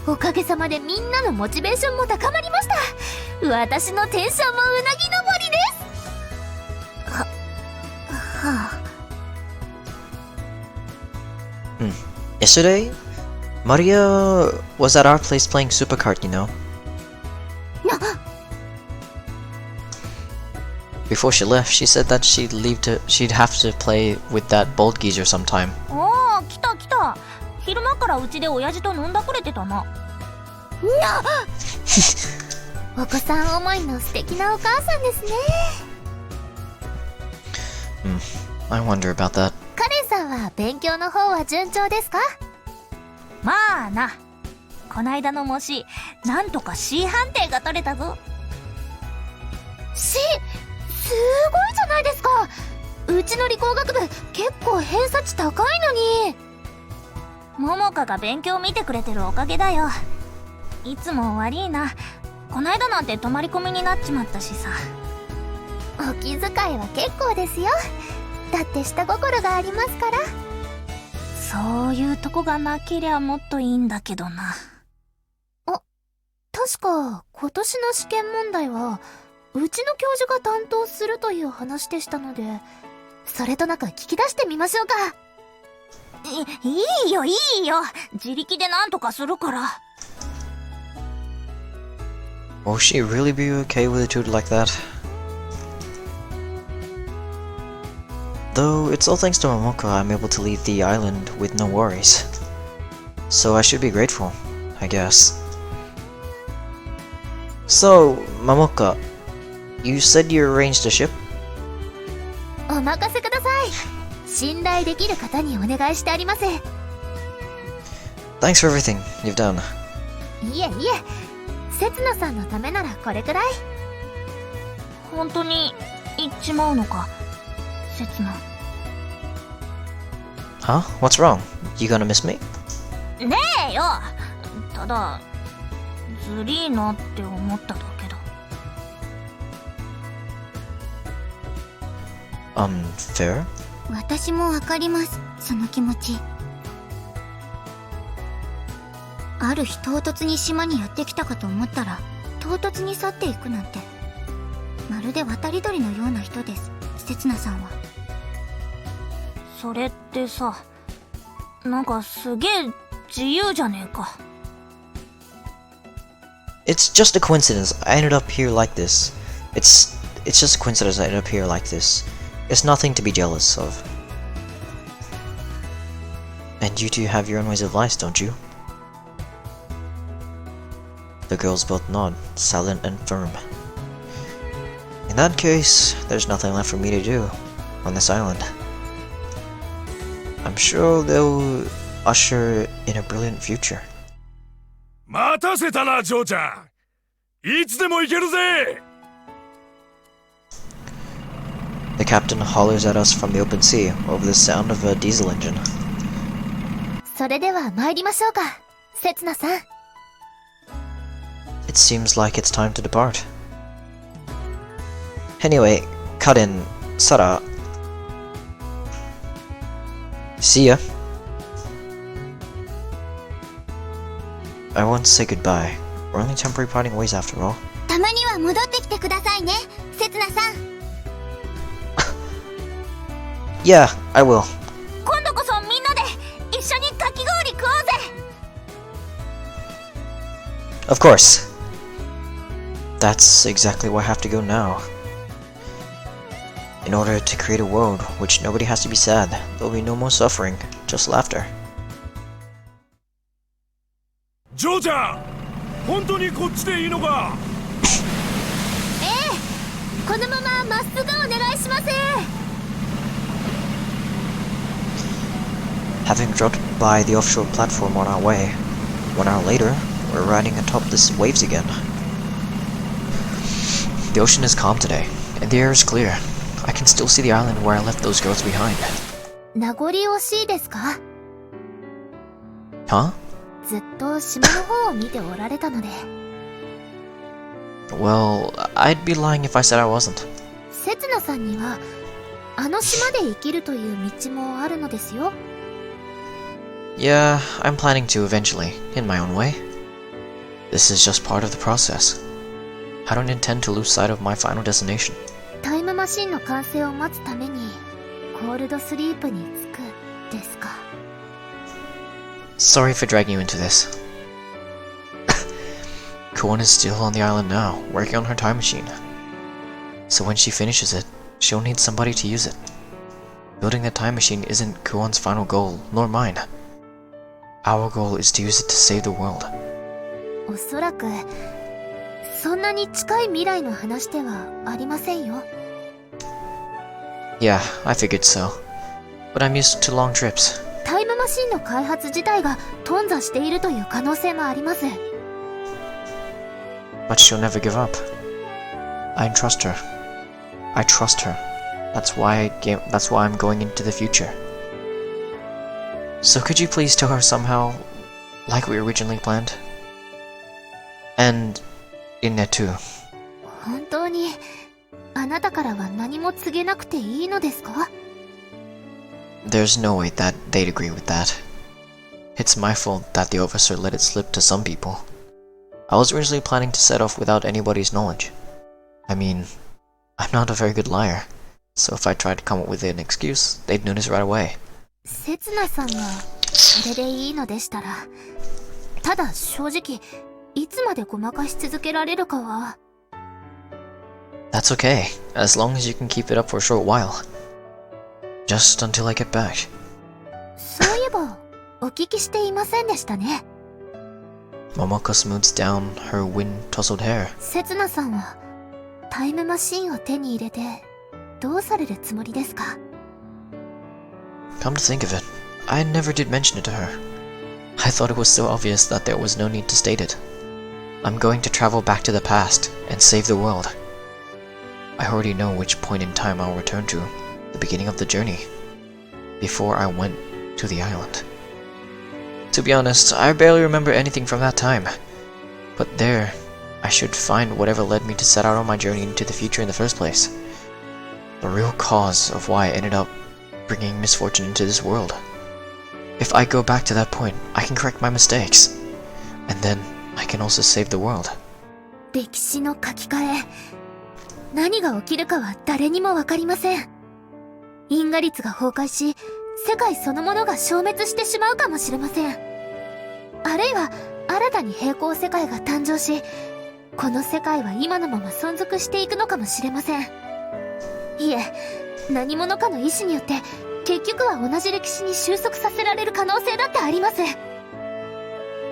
おかげさまでみんなのモチベーションも高まりました。私のテンションもうなぎ登りです。はあ。Yesterday, Maria was at our place playing Supercard, you know. Before she left, she said that she'd have to play with that bald geezer sometime. ああ、来た来た。昼間からうちで親父と飲んだくれてたな。お子さん思いの素敵なお母さんですね。I wonder about that. カレンさんは勉強の方は順調ですか？まあな、こないだの模試なんとか C 判定が取れたぞ。 C、すごいじゃないですか。うちの理工学部結構偏差値高いのに。桃香が勉強見てくれてるおかげだよ。いつも悪いな、こないだなんて泊まり込みになっちまったしさ。お気遣いは結構ですよ。だって下心がありますから。そういうとこがなけりゃもっといいんだけどな。確か今年の試験問題はうちの教授が担当するという話でしたので、それとなく聞き出してみましょうか。いいよいいよ、自力でなんとかするから。 Will she really be okay with a tutor like that? Though it's all thanks to Mamoka I'm able to leave the island with no worries. So I should be grateful, I guess. So, Mamoka, you said you arranged a ship? お任せください。信頼できる方にお願いしてあります。いThanks for everything you've done. えいえ、せつなさんのためならこれくらい。本当に行っちまうのか、せつな。 Huh? What's wrong? You gonna miss me? ねえよ、ただずりーなって思っただけだ。Fair? 私もわかります、その気持ち。ある日唐突に島にやってきたかと思ったら唐突に去っていくなんて、まるで渡り鳥のような人です、せつなさんは。それってさ、なんかすげえ自由じゃねえか。 It's just a coincidence I ended up here like this. It's just a coincidence I ended up here like this. It's nothing to be jealous of. And you two have your own ways of life, don't you? The girls both nod, silent and firm. In that case, there's nothing left for me to do on this island. I'm sure they'll usher in a brilliant future. 待たせたな、嬢ちゃん。いつでも行けるぜ。The captain hollers at us from the open sea over the sound of a diesel engine. それでは参りましょうか、せつなさん。 It seems like it's time to depart. Anyway, Karin, Sara. See ya. I want to say goodbye. We're only temporary parting ways after all. たまには戻ってきてくださいね、せつなさん。Yeah, I will. 今度こそみんなで一緒にかき氷食おうぜ。 Of course. That's exactly why I have to go now. In order to create a world which nobody has to be sad, there'll be no more suffering, just laughter. ジョーちゃん、本当にこっちでいいのか？このまままっすぐお願いします。 Having dropped by the offshore platform on our way, 1 hour later, we're riding atop the waves again. The ocean is calm today, and the air is clear. I can still see the island where I left those girls behind. 名残惜しいですか？ Huh? ずっと島の方を見ておられたので。 Well, I'd be lying if I said I wasn't. せつなさんにはあの島で生きるという道もあるのですよ。 Yeah, I'm planning to eventually, in my own way. This is just part of the process. I don't intend to lose sight of my final destination. タイムマシンの完成を待つためにコールドスリープにつくですか。 Sorry for dragging you into this. Kuon is still on the island now, working on her time machine. So when she finishes it, she'll need somebody to use it. Building the time machine isn't Kuon's final goal, nor mine. Our goal is to use it to save the world. おそらくそんなに近い未来の話ではありませんよ。 Yeah, I figured so. But I'm used to long trips. タイムマシンの開発自体が頓挫しているという可能性もあります。 But she'll never give up. I trust her. I trust her. That's why I'm going into the future. So could you please tell her somehow, like we originally planned? And Rinné too. 本当にあなたからは何も告げなくていいのですか？ There's no way that they'd agree with that. It's my fault that the officer let it slip to some people. I was originally planning to set off without anybody's knowledge. I mean, I'm not a very good liar, so if I tried to come up with an excuse, they'd notice right away. せつなさんがそれでいいのでしたら、ただ正直いつまでごまかし続けられるかは。 That's okay, as long as you can keep it up for a short while. Just until I get back. そういえばお聞きしていませんでしたね。 Momoko smooths down her wind-tousled hair. せつなさんはタイムマシンを手に入れてどうされるつもりですか？ Come to think of it, I never did mention it to her. I thought it was so obvious that there was no need to state it. I'm going to travel back to the past and save the world. I already know which point in time I'll return to, the beginning of the journey, before I went to the island. To be honest, I barely remember anything from that time. But there, I should find whatever led me to set out on my journey into the future in the first place. The real cause of why I ended up bringing misfortune into this world. If I go back to that point, I can correct my mistakes. And then, I can also save the world. 歴史の書き換え、何が起きるかは誰にもわかりません。因果律が崩壊し、世界そのものが消滅してしまうかもしれません。あるいは新たに平行世界が誕生し、この世界は今のまま存続していくのかもしれません。いえ、何者かの意志によって結局は同じ歴史に収束させられる可能性だってあります。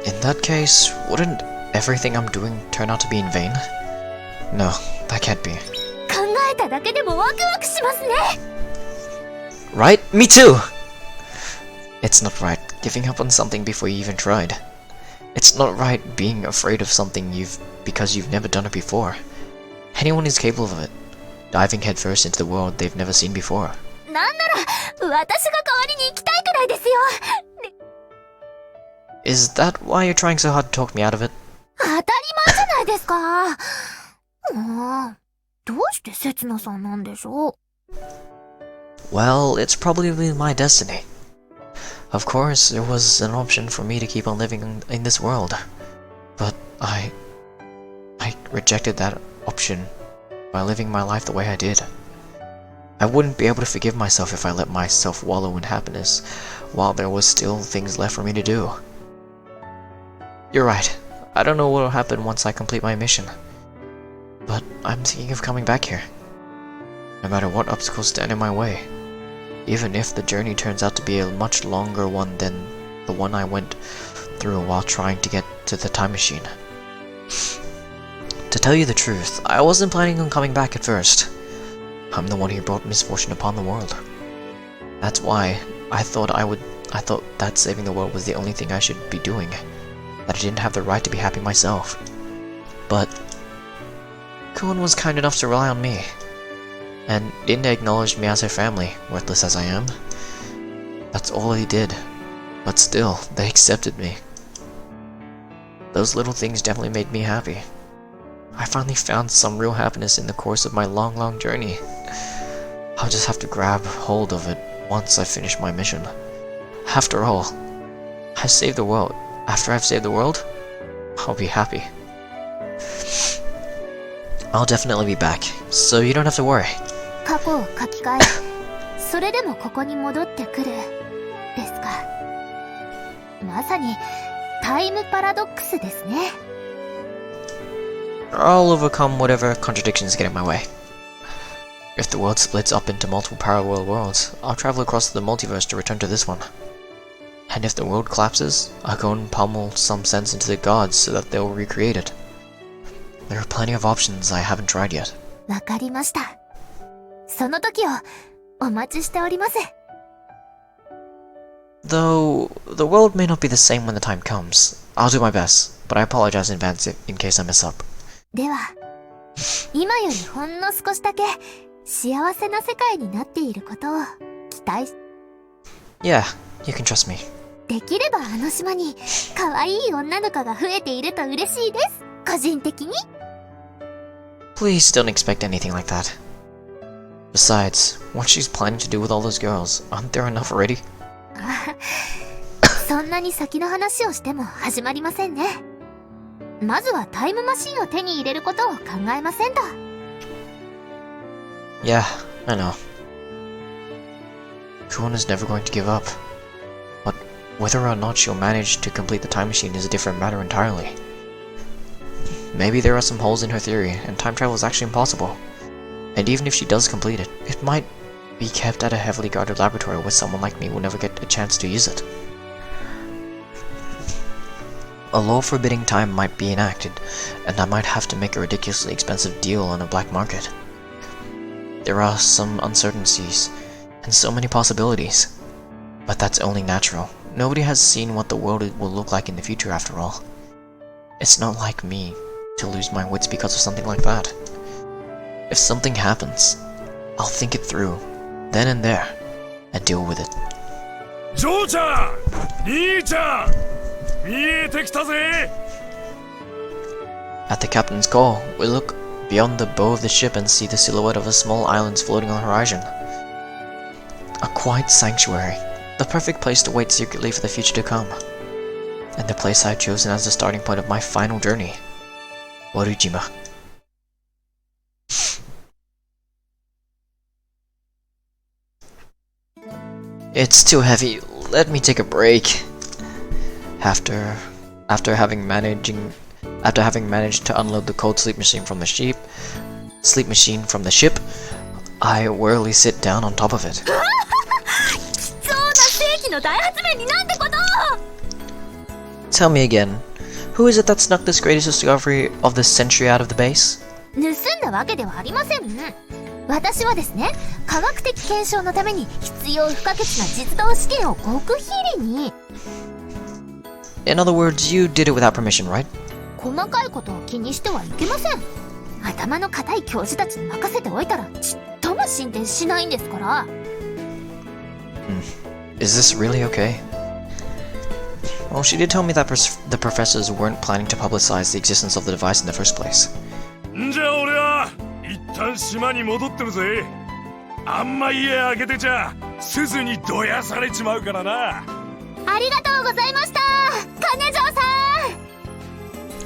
In that case, wouldn't everything I'm doing turn out to be in vain? No, that can't be. 考えただけでもワクワクしますね。 Right? Me too! It's not right giving up on something before you even tried. It's not right being afraid of something because you've never done it before. Anyone is capable of it, diving headfirst into the world they've never seen before. なんなら私が代わりに行きたいくらいですよ。 Is that why you're trying so hard to talk me out of it? 当たり前じゃないですか。どうしてせつなさんなんでしょう。 Well, it's probably my destiny. Of course, there was an option for me to keep on living in this world, but I rejected that option by living my life the way I did. I wouldn't be able to forgive myself if I let myself wallow in happiness while there was still things left for me to do. You're right. I don't know what will happen once I complete my mission, but I'm thinking of coming back here. no matter what obstacles stand in my way, even if the journey turns out to be a much longer one than the one I went through while trying to get to the time machine. To tell you the truth, I wasn't planning on coming back at first. I'm the one who brought misfortune upon the world. That's why I thought that saving the world was the only thing I should be doing, that I didn't have the right to be happy myself. But Kuon was kind enough to rely on me, and didn't acknowledge me as her family, worthless as I am. That's all he did, but still, they accepted me. Those little things definitely made me happy. I finally found some real happiness in the course of my long journey. I'll just have to grab hold of it once I finish my mission. After all, I saved the world. After I've saved the world, I'll be happy. I'll definitely be back, so you don't have to worry. 過去を書き換え、それでもここに戻ってくるですか。まさにタイムパラドックスですね。I'll overcome whatever contradictions get in my way. If the world splits up into multiple parallel worlds, I'll travel across the multiverse to return to this one. And if the world collapses, I'll go and pummel some sense into the gods so that they'll recreate it. There are plenty of options I haven't tried yet. わかりました。その時をお待ちしております。Though, the world may not be the same when the time comes. I'll do my best, but I apologize in advance in case I mess up. では、今よりほんの少しだけ幸せな世界になっていることを期待し Yeah, you can trust me. できればあの島に可愛い女の子が増えていると嬉しいです。個人的に。Please don't expect anything like that. Besides, what she's planning to do with all those girls, aren't there enough already? そんなに先の話をしても始まりませんね。まずはタイムマシンを手に入れることを考えませんと。Yeah, I know. Kuon is never going to give up. But whether or not she'll manage to complete the time machine is a different matter entirely. Maybe there are some holes in her theory, and time travel is actually impossible. And even if she does complete it, it might be kept at a heavily guarded laboratory where someone like me will never get a chance to use it. A law forbidding time might be enacted, and I might have to make a ridiculously expensive deal on a black market. There are some uncertainties, and so many possibilities. But that's only natural. Nobody has seen what the world will look like in the future after all. It's not like me to lose my wits because of something like that. If something happens, I'll think it through, then and there, and deal with it. ジョーちゃん、兄ちゃん、見えてきたぜ。 At the captain's call, we look beyond the bow of the ship and see the silhouette of a small island floating on the horizon. A quiet sanctuary, the perfect place to wait secretly for the future to come. And the place I've chosen as the starting point of my final journey, Warujima. It's too heavy. Let me take a break. After having managed to unload the cold sleep machine from the ship, I wearily sit down on top of it. Tell me again, who is it that snuck this greatest discovery of the century out of the base? 盗んだわけではありません。私はですね、科学的検証のために必要不可欠な実動試験を極秘裏に。In other words, you did it without permission, right? 細かいことを気にしてはいけません。頭の固い教授たちに任せておいたらちっとも進展しないんですから。Is this really okay? Well, she did tell me that the professors weren't planning to publicize the existence of the device in the first place. んじゃ俺は一旦島に戻ってるぜ。あんま家開けてちゃすずにどやされちまうからな。ありがとうございました、金城さん。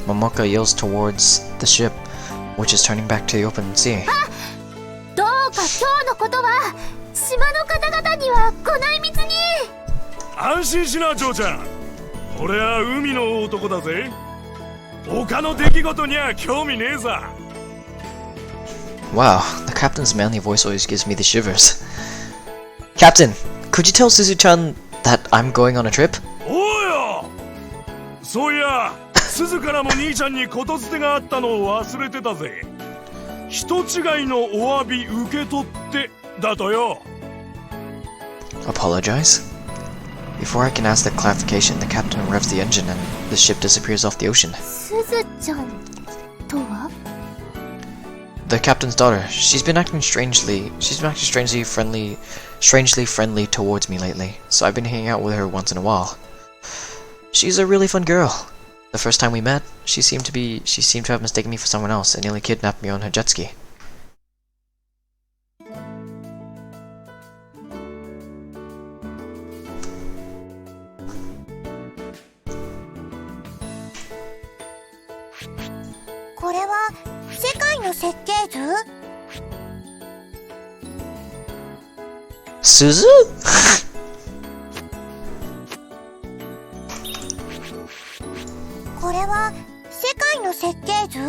Momoka yells towards the ship, which is turning back to the open sea. どうか今日のことは島の方々にはご内密に。安心しな、ジョーちゃん。俺は海の男だぜ。他の出来事には興味ねえさ。Wow, the Captain's manly voice always gives me the shivers. Captain, could you tell Suzu-chan that I'm going on a trip? おうよ、そういや鈴からも兄ちゃんにことづてがあったのを忘れてたぜ。人違いのお詫び受け取ってだとよ。 Apologize? Before I can ask the clarification, the captain revs the engine and the ship disappears off the ocean. すずちゃんとは？ The captain's daughter. She's been acting strangely friendly towards me lately, so I've been hanging out with her once in a while. She's a really fun girl. The first time we met, she seemed to have mistaken me for someone else and nearly kidnapped me on her jet ski. これは世界の設計図？Suzu? これは世界の設計図？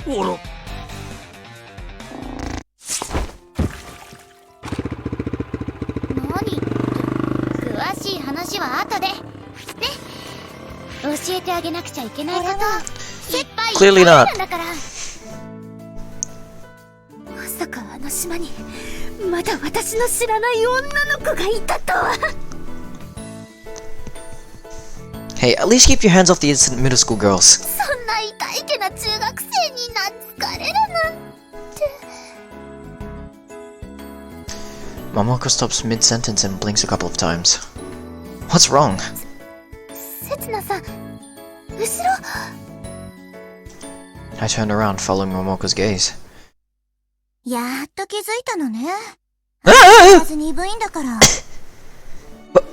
おら、何って詳しい話は後でね。教えてあげなくちゃいけないこといっぱい Clearly いっぱいあ not. るんだから。まさかあの島にまだ私の知らない女の子がいたとは。 Hey, at least keep your hands off the innocent middle school girls. そんなイカイケな中学生に懐かれるなんて。 Momoko stops mid-sentence and blinks a couple of times. What's wrong? せつなさん、後ろ。 I turned around, following Momoko's gaze. やっと気づいたのね。 Ah! まず鈍いんだから。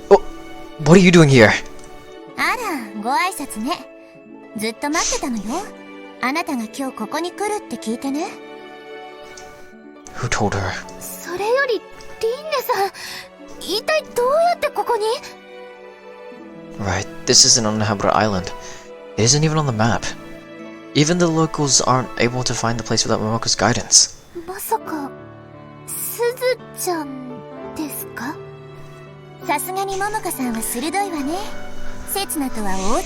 What are you doing here? あら、ご挨拶ね。ずっと待ってたのよ。あなたが今日ここに来るって聞いてね。 Who told her? それよりリンネさん、一体どうやってここに？ Right, this is an uninhabited island. It isn't even on the map. Even the locals aren't able to find the place without Momoko's guidance. まさかすずちゃんですか？さすがに桃香さんは鋭いわね。せつなとは大違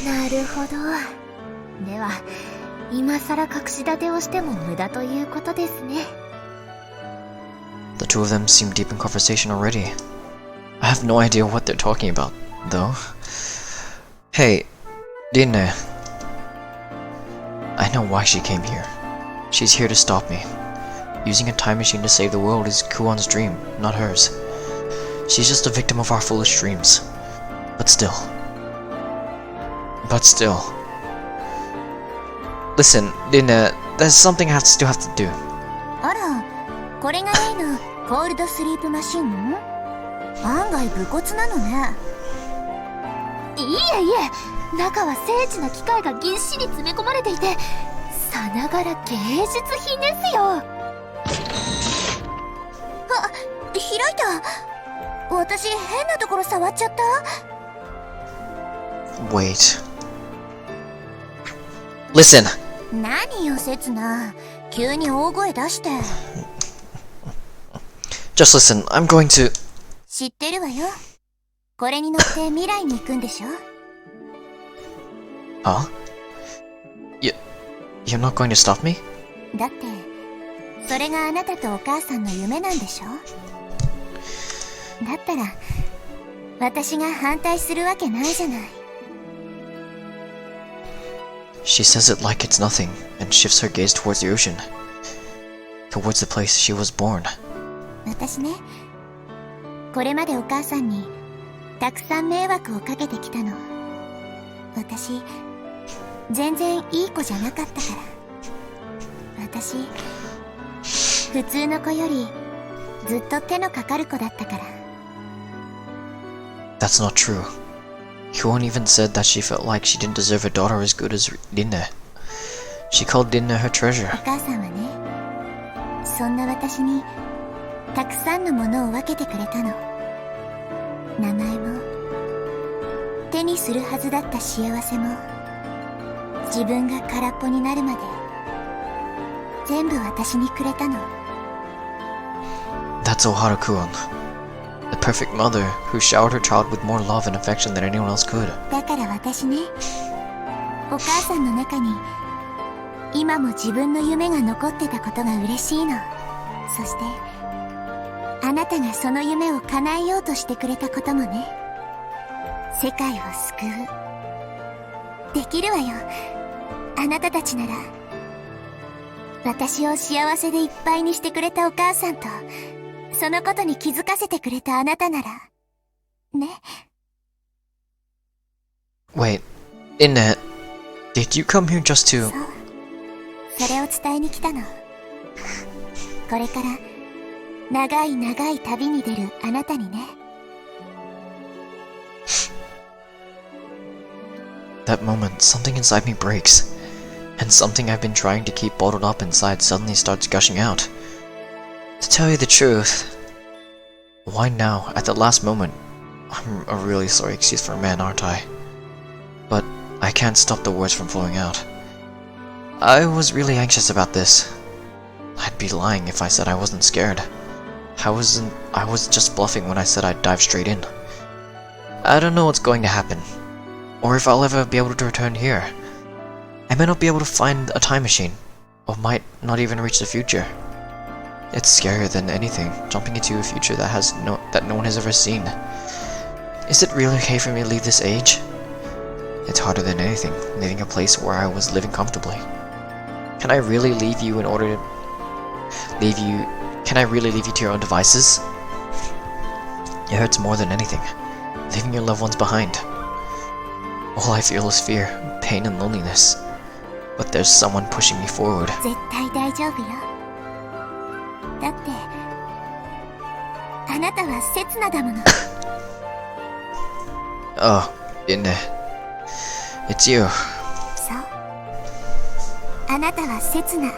い。なるほど。では今さら隠し立てをしても無駄ということですね。 The two of them seem deep in conversation already. I have no idea what they're talking about, though. Hey, Rinné. I know why she came here. She's here to stop me. Using a time machine to save the world is Kuon's dream, not hers. She's just a victim of our foolish dreams. But still. Listen, Rinné, there's something I still have to do. あら、これが例のコールドスリープマシン？案外武骨なのね。いえいえ、中は精緻な機械がぎっしり詰め込まれていて、さながら芸術品ですよ。あ、開いた。私変なところ触っちゃった？ Wait. Listen. 何よ、せつな。急に大声出して。 Just listen, I'm going to... 知ってるわよ。これに乗って未来に行くんでしょ？ Huh? You're not going to stop me? だって、それがあなたとお母さんの夢なんでしょ？だったら、私が反対するわけないじゃない。 She says it like it's nothing, and shifts her gaze towards the ocean. Towards the place she was born. 私ね、これまでお母さんにたくさん迷惑をかけてきたの。私、全然いい子じゃなかったから。私、普通の子よりずっと手のかかる子だったから。 That's not true. Huon even said that she felt like she didn't deserve a daughter as good as Rinné. She called Rinné her treasure. お母さんはね、そんな私にたくさんのものを分けてくれたの。名前も手にするはずだった幸せも自分が空っぽになるまで全部私にくれたの。 That's Oharu-kun, the perfect mother who showered her child with more love and affection than anyone else could. だから私ね、お母さんの中に今も自分の夢が残ってたことが嬉しいの。そしてあなたがその夢を叶えようとしてくれたこともね。世界を救う。できるわよ。あなたたちなら。私を幸せでいっぱいにしてくれたお母さんと、そのことに気づかせてくれたあなたなら。ね。Wait, Rinné, did you come here just そ to... う。それを伝えに来たの。これから長い長い旅に出るあなたにね。That moment, something inside me breaks, and something I've been trying to keep bottled up inside suddenly starts gushing out. To tell you the truth, why now, at the last moment? I'm a really sorry excuse for a man, aren't I? But I can't stop the words from flowing out. I was really anxious about this. I'd be lying if I said I wasn't scared. I was just bluffing when I said I'd dive straight in. I don't know what's going to happen, or if I'll ever be able to return here. I may not be able to find a time machine, or might not even reach the future. It's scarier than anything, jumping into a future that no one has ever seen. Is it really okay for me to leave this age? It's harder than anything, leaving a place where I was living comfortably. Can I really leave you in order to Can I really leave you to your own devices? It hurts more than anything, leaving your loved ones behind. All I feel is fear, pain, and loneliness. But there's someone pushing me forward. 絶対大丈夫よ。だってあなたは刹那だもの。Oh, Rinné. It's you. そう。あなたは刹那。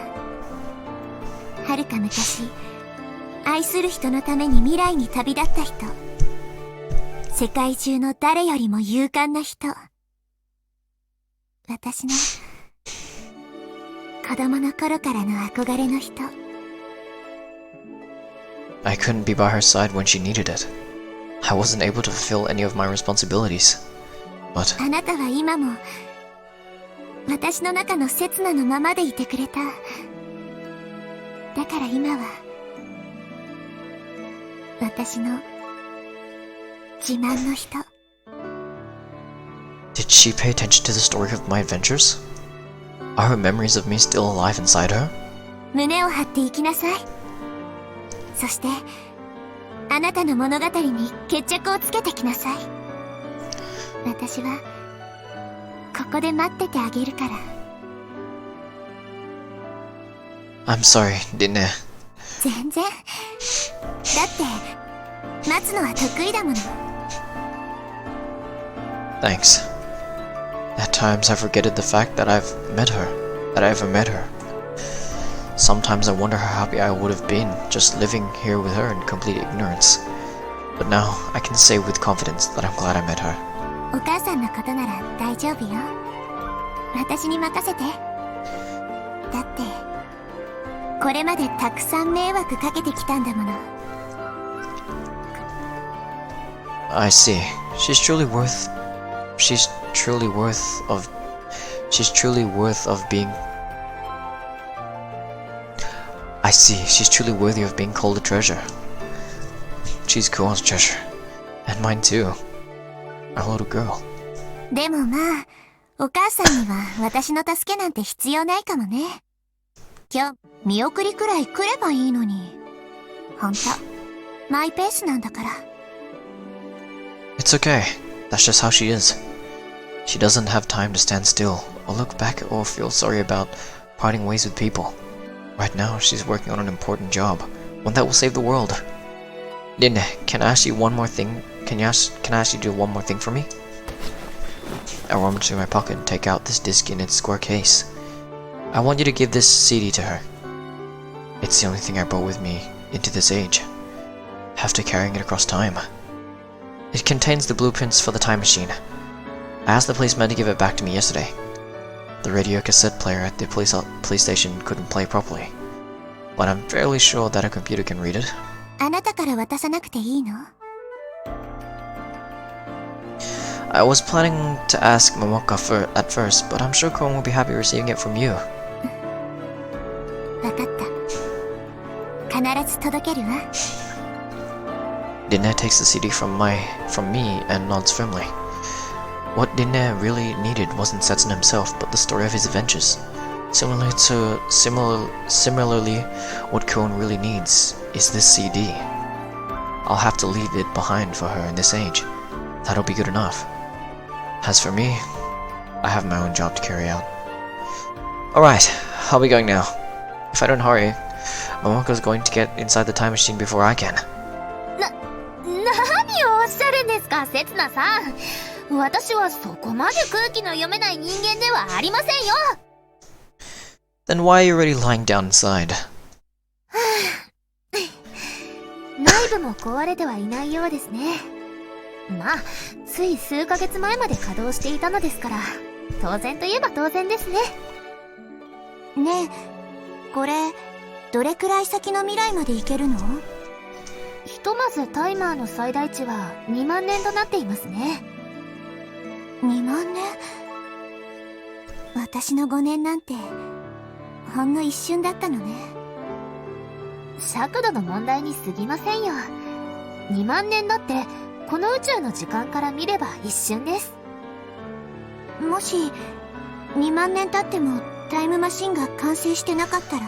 はるか昔、愛する人のために未来に旅立った人。世界中の誰よりも勇敢な人。私の子供の頃からの憧れの人。I couldn't be by her side when she needed it. I wasn't able to fulfill any of my responsibilities. But あなたは今も私の中の刹那のままでいてくれた。だから今は私の自慢の人。 did she pay attention to the story of my adventures? Are her memories of me still alive inside her? 胸を張っていきなさい。そしてあなたの物語に決着をつけてきなさい。私はここで待っててあげるから。 I'm sorry, Rinné. 全然。だって待つのは得意だもの。 Thanks. At times I forgetted the fact that I ever met her. Sometimes I wonder how happy I would have been just living here with her in complete ignorance. But now I can say with confidence that I'm glad I met her. お母さんのことなら大丈夫よ。私に任せて。だってこれまでたくさん迷惑かけてきたんだもの。 I see. She's truly worth being. I see. She's truly worthy of being called a treasure. She's Kuon's treasure. And mine too. Our little girl. でもまあお母さんには私の助けなんて必要ないかもね。今日見送りくらい来ればいいのに。ほんとマイペースなんだから。 It's okay. That's just how she is. She doesn't have time to stand still, or look back, or feel sorry about parting ways with people. Right now, she's working on an important job, one that will save the world. Rinné, can I ask you one more thing? Can I ask you to do one more thing for me? I rummage through my pocket and take out this disc in its square case. I want you to give this CD to her. It's the only thing I brought with me into this age, after carrying it across time. It contains the blueprints for the time machine. I asked the policeman to give it back to me yesterday. The radio cassette player at the police station couldn't play properly, but I'm fairly sure that a computer can read it. あなたから渡さなくていいの？ I was planning to ask Momoka at first, but I'm sure Kon will be happy receiving it from you. わかった。必ず届けるわ。Rinné takes the CD from me and nods firmly. What Rinné really needed wasn't Setsun himself, but the story of his adventures. Similarly, what Kon really needs is this CD. I'll have to leave it behind for her in this age. That'll be good enough. As for me, I have my own job to carry out. Alright, I'll be going now. If I don't hurry, Momoko's going to get inside the time machine before I can. 何をおっしゃるんですか、せつなさん。私はそこまで空気の読めない人間ではありませんよ。Then why are you already lying down inside? 内部も壊れてはいないようですね。まあ、つい数ヶ月前まで稼働していたのですから、当然といえば当然ですね。ねえ、これどれくらい先の未来まで行けるの？ひとまずタイマーの最大値は2万年となっていますね。2万年？私の5年なんてほんの一瞬だったのね。尺度の問題に過ぎませんよ。2万年だってこの宇宙の時間から見れば一瞬です。もし2万年経ってもタイムマシンが完成してなかったら？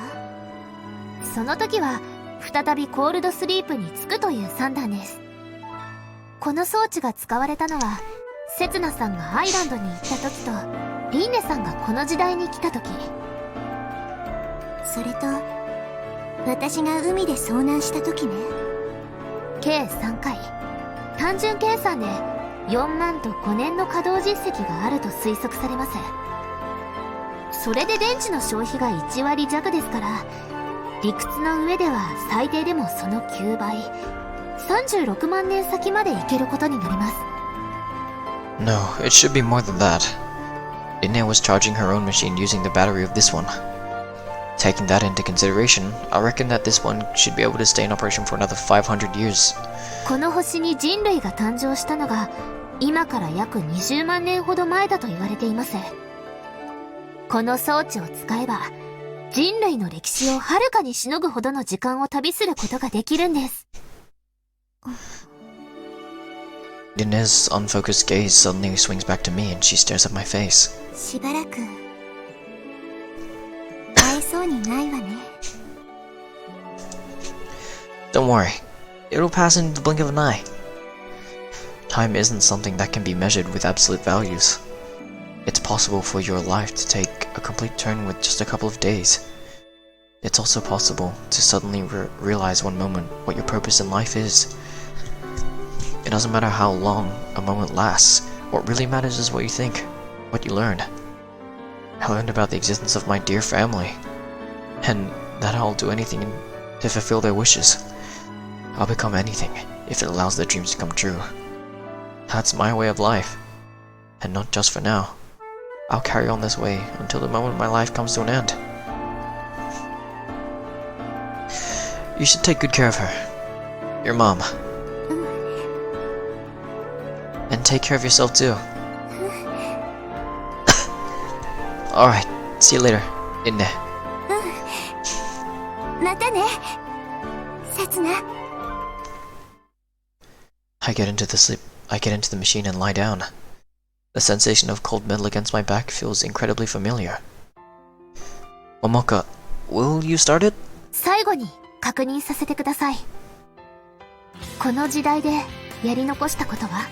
その時は再びコールドスリープにつくという算段です。この装置が使われたのはセツナさんがアイランドに行った時とリンネさんがこの時代に来た時。それと私が海で遭難した時ね。計3回。単純計算で4万と5年の稼働実績があると推測されます。それで電池の消費が1割弱ですから、理屈の上では最低でもその9倍、36万年先まで行けることになります。No, it should be more than that. Rinné was charging her own machine using the battery of this one. Taking that into consideration, I reckon that this one should be able to stay in operation for another 500 years. この星に人類が誕生したのが今から約20万年ほど前だと言われています。この装置を使えば人類の歴史をはるかにしのぐほどの時間を旅することができるんです。Rinné's unfocused gaze suddenly swings back to me and she stares at my face. しばらく会えそうにないわね。Don't worry, it'll pass in the blink of an eye. Time isn't something that can be measured with absolute values. It's possible for your life to take a complete turn with just a couple of days. It's also possible to suddenly realize one moment what your purpose in life is. It doesn't matter how long a moment lasts. What really matters is what you think, what you learn. I learned about the existence of my dear family, and that I'll do anything to fulfill their wishes. I'll become anything if it allows their dreams to come true. That's my way of life, and not just for now. I'll carry on this way until the moment my life comes to an end. You should take good care of her, your mom, and take care of yourself too. Alright, see you later, Rinné. またね、せつな。I get into the machine and lie down. The sensation of cold metal against my back feels incredibly familiar. Momoka, will you start it? 最後に確認させてください。この時代でやり残したことは？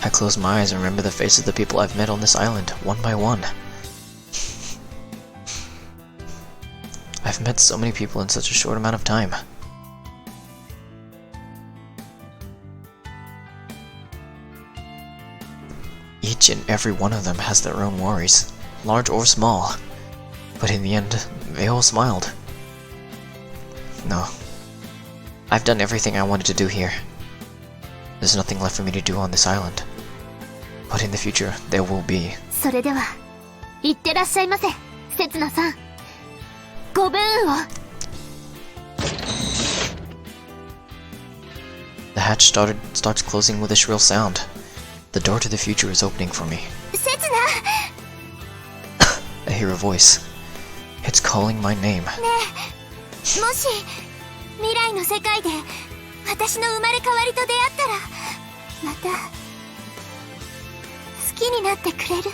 I close my eyes and remember the faces of the people I've met on this island, one by one. I've met so many people in such a short amount of time. Each and every one of them has their own worries, large or small. But in the end, they all smiled. No. I've done everything I wanted to do here. There's nothing left for me to do on this island. But in the future, there will be. それでは、いってらっしゃいませ、せつなさん。ご武運を。The hatch starts closing with a shrill sound. The door to the future is opening for me. せつな I hear a voice. It's calling my name. もし未来の世界で私の生まれ変わりと出会ったらまた好きになってくれる？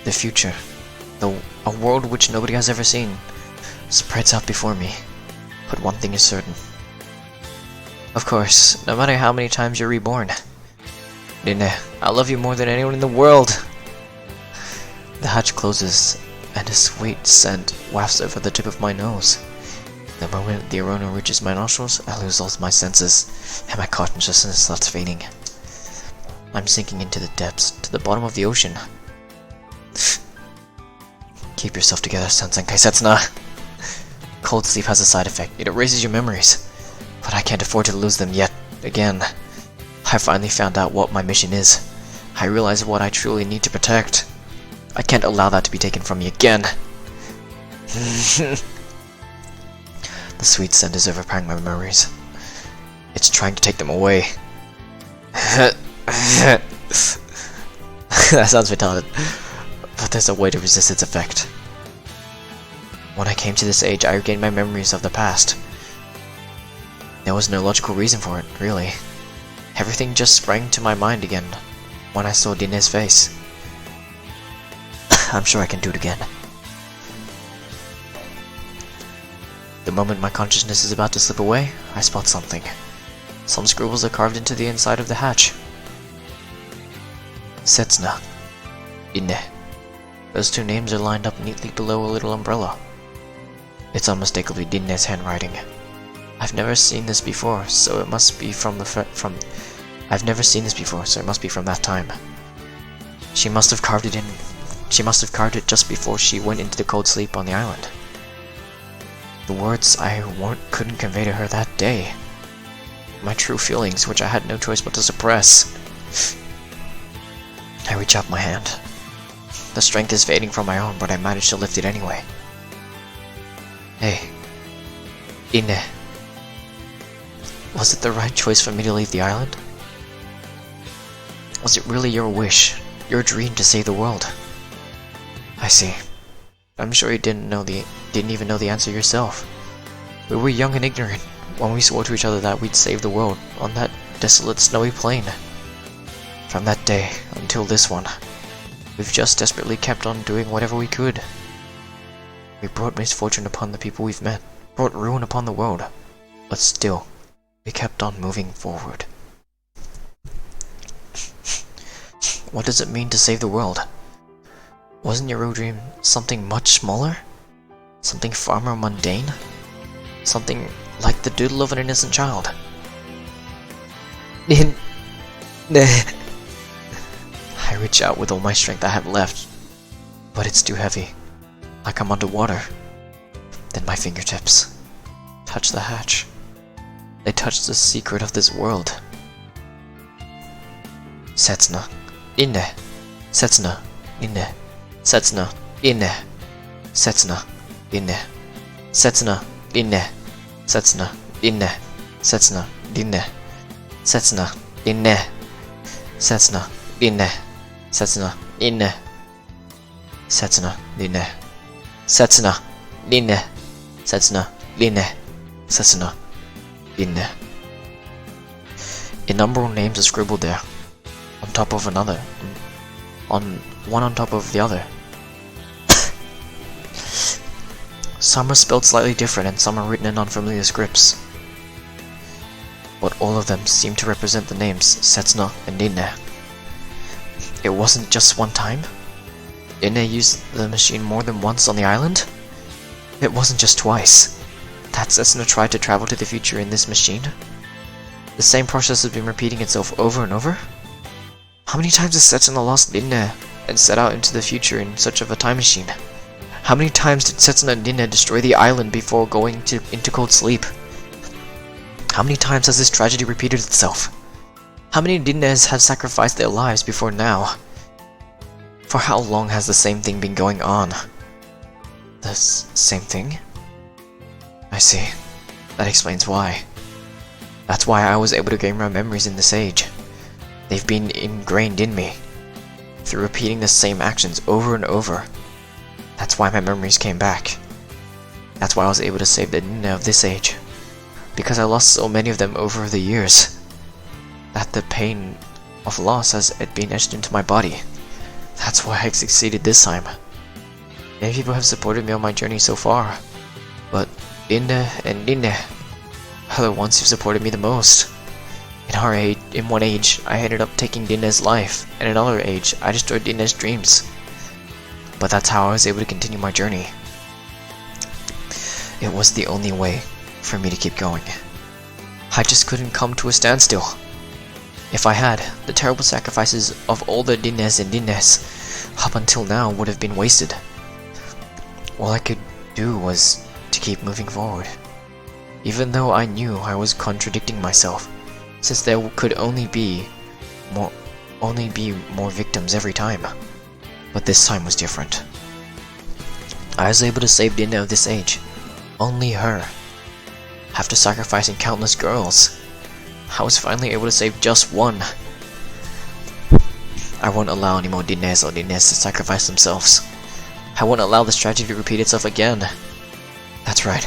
The future, a world which nobody has ever seen, spreads out before me. But one thing is certain. Of course, no matter how many times you're reborn, Rinné, I love you more than anyone in the world. The hatch closes, and a sweet scent wafts over the tip of my nose. The moment the aroma reaches my nostrils, I lose all my senses, and my consciousness starts fading. I'm sinking into the depths, to the bottom of the ocean. Keep yourself together, Sensenkai Setsuna. Cold sleep has a side effect. It erases your memories. But I can't afford to lose them yet again. I finally found out what my mission is. I realize what I truly need to protect. I can't allow that to be taken from me again. The sweet scent is overpowering my memories. It's trying to take them away. That sounds retarded, but there's a way to resist its effect. When I came to this age, I regained my memories of the past. There was no logical reason for it, really. Everything just sprang to my mind again when I saw Rinné's face. I'm sure I can do it again. The moment my consciousness is about to slip away, I spot something. Some scribbles are carved into the inside of the hatch. Setsuna. Rinné. Those two names are lined up neatly below a little umbrella. It's unmistakably Rinné's handwriting. I've never seen this before, so it must be from I've never seen this before, so it must be from that time. She must have carved it just before she went into the cold sleep on the island. The words I couldn't convey to her that day. My true feelings, which I had no choice but to suppress. I reach out my hand. The strength is fading from my arm, but I manage to lift it anyway. Hey, Rinné. Was it the right choice for me to leave the island? Was it really your wish, your dream to save the world? I see. I'm sure you didn't even know the answer yourself. We were young and ignorant when we swore to each other that we'd save the world on that desolate snowy plain. From that day until this one, we've just desperately kept on doing whatever we could. We brought misfortune upon the people we've met, brought ruin upon the world, but still, we kept on moving forward. What does it mean to save the world? Wasn't your real dream something much smaller? Something far more mundane? Something like the doodle of an innocent child? I reach out with all my strength I have left, but it's too heavy. Like I'm underwater. Then my fingertips touch the hatch. They touch the secret of this world. Setsuna. Rinné. Setsuna. Rinné. Setsuna. Rinné. Setsuna. Rinné. Setsuna. Rinné. Setsuna. Rinné. Setsuna. Rinné. Setsuna. Rinné. Setsuna. Rinné. Setsuna. Rinné. Setsuna. Rinné. Setsuna. Rinné. Setsuna. Rinné. Setsuna. Rinné. Innumerable names are scribbled there, on top of another, one on top of the other. Some are spelled slightly different and some are written in unfamiliar scripts. But all of them seem to represent the names Setsuna and Rinné. It wasn't just one time? Rinné used the machine more than once on the island? It wasn't just twice. That Setsuna tried to travel to the future in this machine? The same process has been repeating itself over and over? How many times has Setsuna lost Rinné and set out into the future in search of a time machine? How many times did Setsuna and Rinné destroy the island before going into cold sleep? How many times has this tragedy repeated itself? How many Rinnes have sacrificed their lives before now? For how long has the same thing been going on? The same thing? I see. That explains why. That's why I was able to gain my memories in this age. They've been ingrained in me, through repeating the same actions over and over. That's why my memories came back. That's why I was able to save the Rinné of this age. Because I lost so many of them over the years, that the pain of loss has been etched into my body. That's why I succeeded this time. Many people have supported me on my journey so far, but Rinné and Rinné are the ones who supported me the most. In one age, I ended up taking Rinné's life, and in another age, I destroyed Rinné's dreams. But that's how I was able to continue my journey. It was the only way for me to keep going. I just couldn't come to a standstill. If I had, the terrible sacrifices of all the Rinnes and Rinnes up until now would have been wasted. All I could do was to keep moving forward. Even though I knew I was contradicting myself, since there could only be more victims every time. But this time was different. I was able to save Rinné of this age. Only her. After sacrificing countless girls, I was finally able to save just one. I won't allow any more Rinnes or Rinnes to sacrifice themselves. I won't allow this tragedy to repeat itself again. That's right.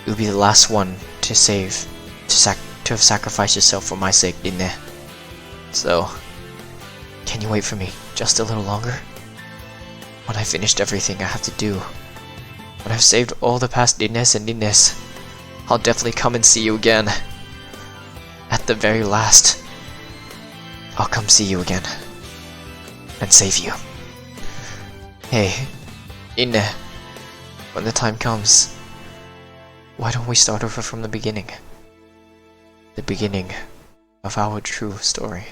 It would be the last one to have sacrificed yourself for my sake, Rinné. So, can you wait for me just a little longer? When I finished everything I have to do, when I've saved all the past Rinnes and Rinnes, I'll definitely come and see you again. At the very last, I'll come see you again and save you. Hey, Rinné, when the time comes, why don't we start over from the beginning? The beginning of our true story.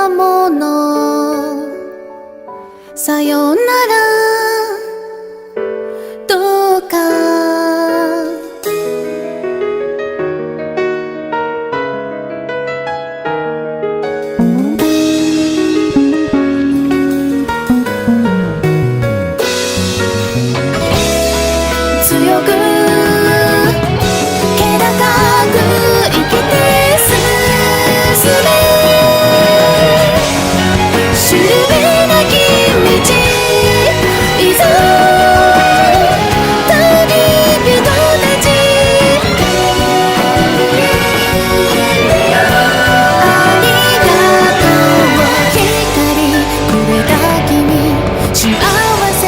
なものさよならどうか強く気高く生きて進めしるべなき道いざ旅人たちありがとう光くれた君幸せ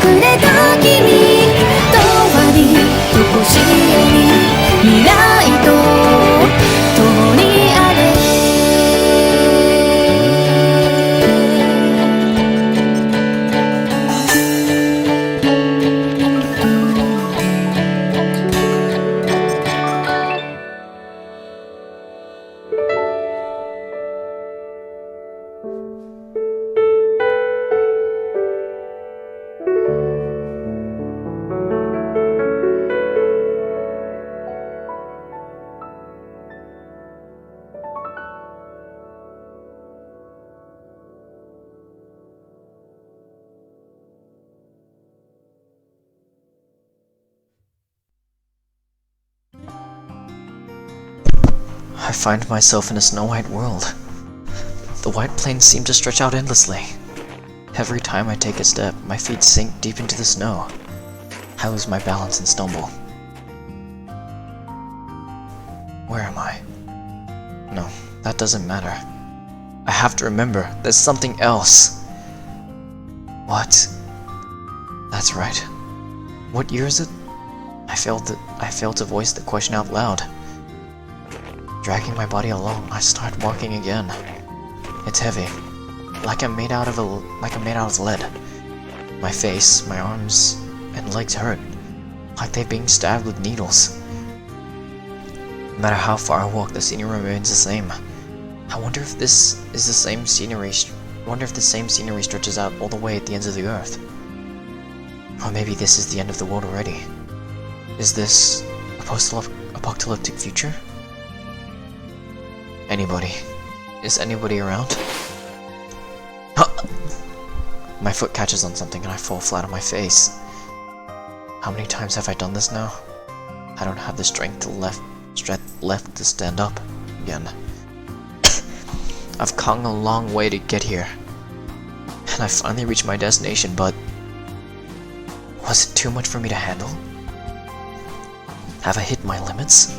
くれた君とわりとこしえに未来と共にあれI find myself in a snow-white world. The white plains seem to stretch out endlessly. Every time I take a step, my feet sink deep into the snow. I lose my balance and stumble. Where am I? No, that doesn't matter. I have to remember, there's something else. What? That's right. What year is it? I failed to voice the question out loud. Dragging my body along, I start walking again. It's heavy, like I'm made out of lead. My face, my arms, and legs hurt, like they're being stabbed with needles. No matter how far I walk, the scenery remains the same. I wonder if this is the same scenery. Wonder if the same scenery stretches out all the way at the ends of the earth. Or maybe this is the end of the world already. Is this a post-apocalyptic future? Anybody? Is anybody around? My foot catches on something and I fall flat on my face. How many times have I done this now? I don't have the strength left to stand up again. I've come a long way to get here. And I finally reached my destination, but was it too much for me to handle? Have I hit my limits?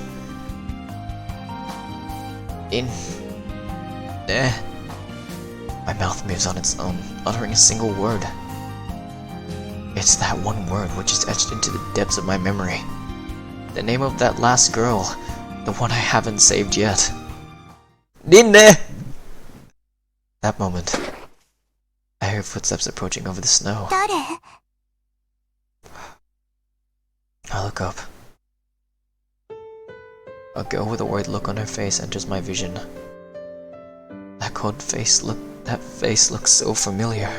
My mouth moves on its own, uttering a single word. It's that one word which is etched into the depths of my memory. The name of that last girl, the one I haven't saved yet. Rinné! That moment, I heard footsteps approaching over the snow. 誰？ I look up. A girl with a worried look on her face enters my vision. That face looks so familiar.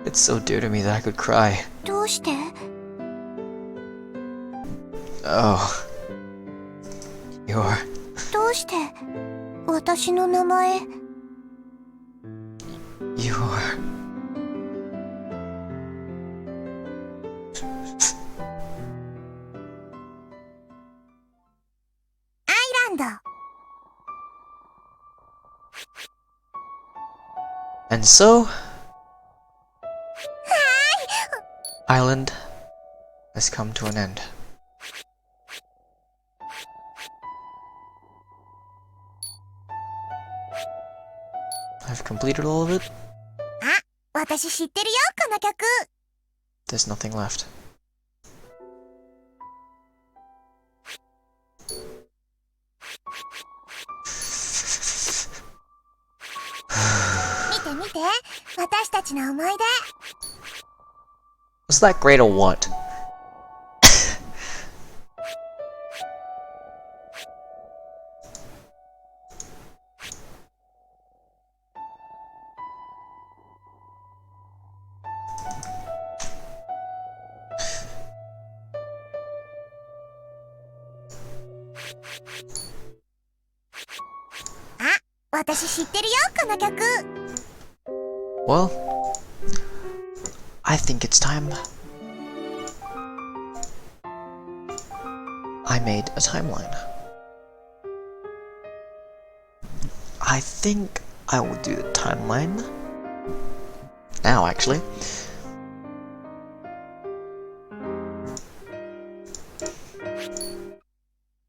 It's so dear to me that I could cry. どうして？ Oh. You're... どうして私の名前？ You're... アイランド。 And so... Island has come to an end. I've completed all of it. あ、私知ってるよ、この曲。 There's nothing left. 見て見て、私たちの思い出。 Was that great or what? あ、私知ってるよ、この曲。 Well, I think it's time. I made a timeline. I think I will do the timeline now, actually.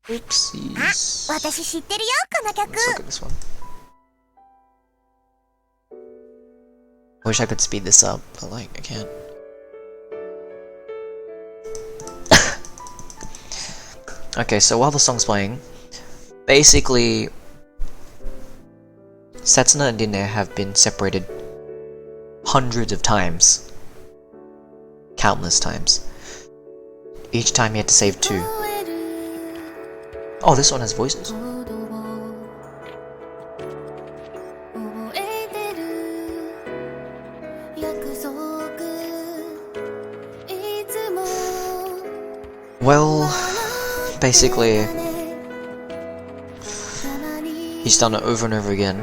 Oopsies. 私知ってるよ、この曲。 Let's look at this one. I wish I could speed this up, but like, I can't. Okay, so while the song's playing, basically, Setsuna and Rinné have been separated hundreds of times. Countless times. Each time he had to save two. Oh, this one has voices. Well, basically, he's done it over and over again.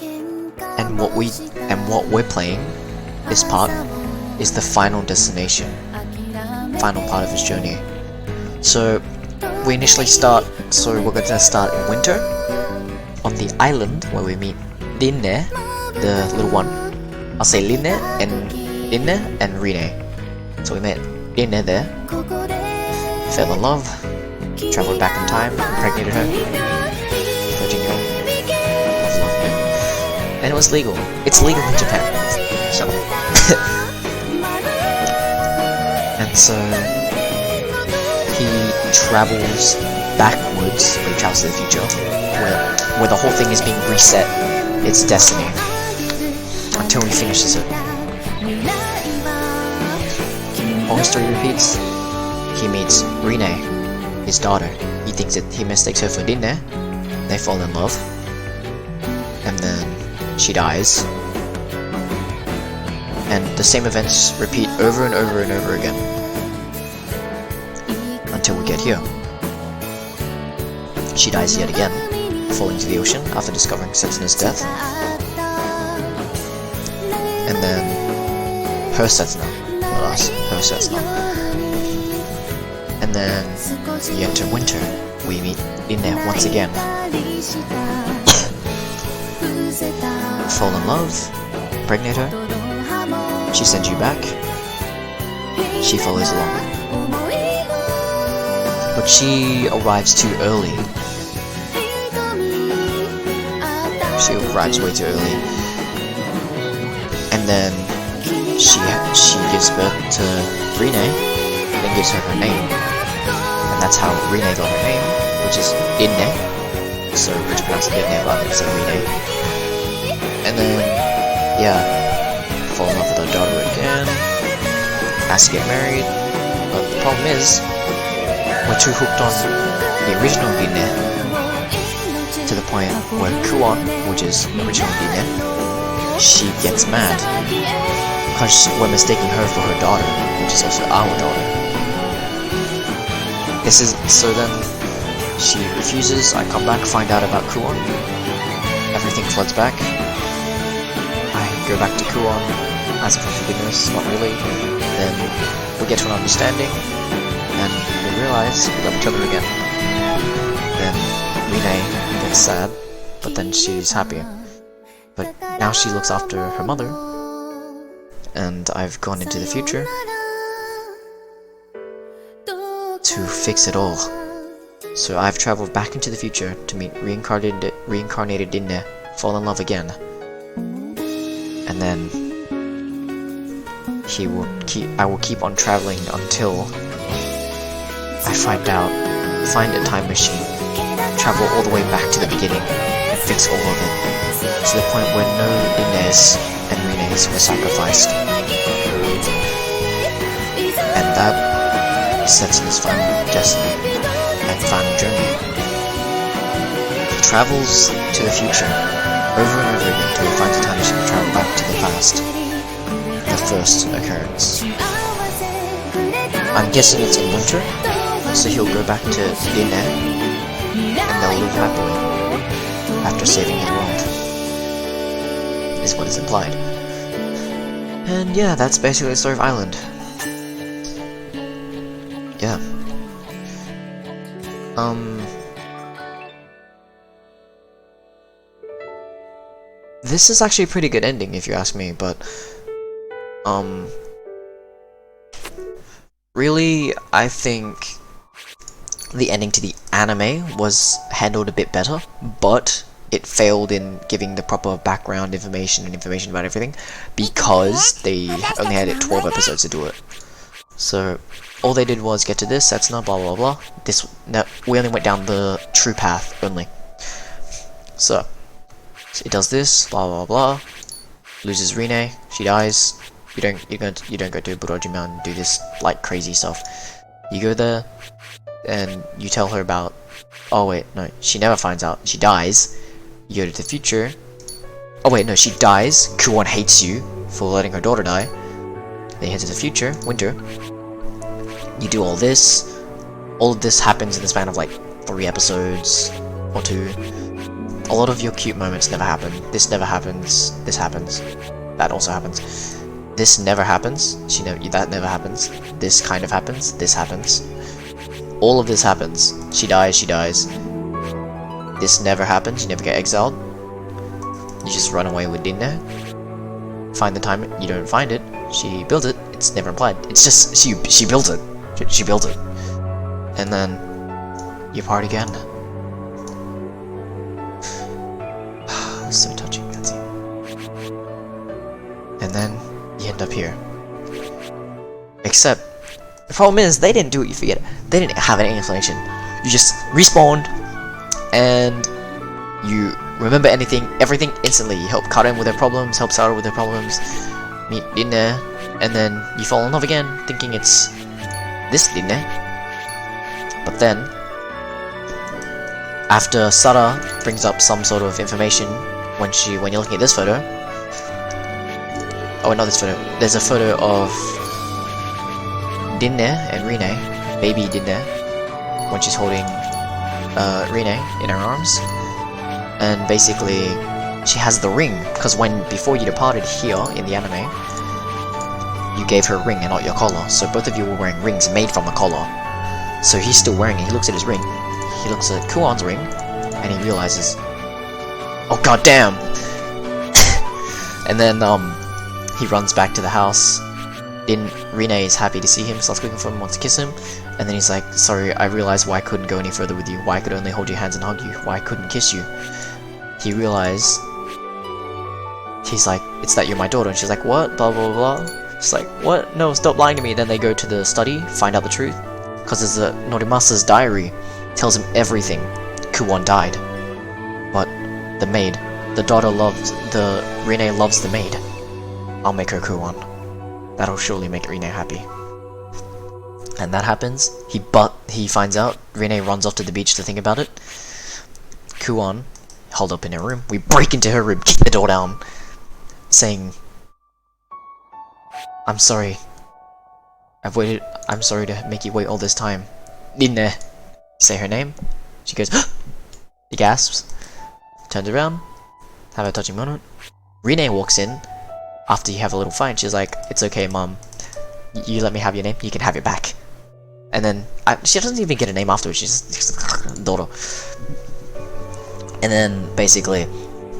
And what we're playing, this part, is the final destination, final part of his journey. So we initially start. So we're going to start in winter on the island where we meet Rinné, the little one. I'll say Rinné and Rinné. So we met Rinné there, fell in love, traveled back in time, impregnated her, Virginia, and it was legal. It's legal in Japan. So, and so he travels backwards, or he travels to the future, where the whole thing is being reset. It's destiny until he finishes it. Long story repeats. He meets Rinné, his daughter. He thinks that he mistakes her for Rinné. They fall in love, and then she dies. And the same events repeat over and over and over again until we get here. She dies yet again, falling to the ocean after discovering Setsuna's death. And then her Setsuna, not us, her Setsuna. And then we enter winter. We meet Rinné once again. Fall in love, impregnate her. She sends you back. She follows along. But she arrives too early. She arrives way too early. And then she gives birth to Rinné, and gives her her name. And that's how Rinné got her name, which is Rinné. So we pronounce it Rinné rather than say Rinné. And then, yeah, fall in love with her daughter again. Has to get married. But the problem is, we're too hooked on the original Rinné to the point where Kuon, which is original Rinné, she gets mad because we're mistaking her for her daughter, which is also our daughter. So then she refuses. I come back, find out about Kuon. Everything floods back. I go back to Kuon, ask for forgiveness, not really. Then we get to an understanding, and we realize we love each other again. Then Rinné gets sad, but then she's happy. But now she looks after her mother, and I've gone into the future to fix it all. So I've traveled back into the future to meet reincarnated Rinné, fall in love again, and then I will keep on traveling until I find a time machine, travel all the way back to the beginning, and fix all of it, to the point where no Rinnés and Rinnées were sacrificed. And that sets his final destiny and final journey. He travels to the future over and over again until he finds a time machine to travel back to the past, the first occurrence. I'm guessing it's in winter, so he'll go back to Rinné they'll live happily after saving the world, is what is implied. And yeah, that's basically the story of Island. Yeah. This is actually a pretty good ending if you ask me, but really, I think the ending to the anime was handled a bit better, but it failed in giving the proper background information and information about everything because they only had 12 episodes to do it. So all they did was get to this, that's not blah blah blah. We only went down the true path only. So it does this, blah blah blah. Loses Rinné, she dies. You don't go to Buroji Mountain and do this like crazy stuff. You go there and you tell her about. Oh wait, no, she never finds out. She dies. You go to the future. Oh wait, no, she dies. Kuon hates you for letting her daughter die. Then you head to the future, winter. You do all this. All of this happens in the span of like 3 episodes or 2. A lot of your cute moments never happen. This never happens. This happens. That also happens. This never happens. That never happens. This kind of happens. This happens. All of this happens. She dies. She dies. This never happens. You never get exiled. You just run away with Rinné. Find the time. You don't find it. She built it. It's never implied. It's just she built it. She built it. And then you part again. So touching, Nancy. And then you end up here. Except the problem is they didn't do it. You forget it. They didn't have any explanation. You just respawned and you remember everything instantly. You help Karen with her problems, help Sarah with her problems, meet Rinné, and then you fall in love again, thinking it's this Rinné. But then, after Sarah brings up some sort of information when you're looking at this photo. Oh, not this photo. There's a photo of Rinné and Rinné, baby Rinné, when she's holding Rinné in her arms, and basically she has the ring because before you departed here in the anime, you gave her a ring and not your collar. So both of you were wearing rings made from the collar. So he's still wearing it. He looks at his ring. He looks at Kuon's ring, and he realizes, oh god damn! And then he runs back to the house. Rinné is happy to see him, starts cooking for him, wants to kiss him, and then he's like, sorry, I realized why I couldn't go any further with you, why I could only hold your hands and hug you, why I couldn't kiss you. He realized, he's like, it's that you're my daughter, and she's like, what? Blah blah blah. She's like, what? No, stop lying to me. Then they go to the study, find out the truth, because there's a Norimasa's diary, tells him everything. Kuon died. But the maid, the daughter Rinné loves the maid. I'll make her Kuon. That'll surely make Rinné happy. And that happens. He finds out. Rinné runs off to the beach to think about it. Kuon, holed up in her room. We break into her room, kick the door down, saying, I'm sorry. I'm sorry to make you wait all this time. Rinné. Say her name. She goes, he gasps. Turns around. Have a touching moment. Rinné walks in. After you have a little fight, she's like, it's okay, mom. You let me have your name, you can have it back. And then, she doesn't even get a name afterwards, she's daughter. And then, basically,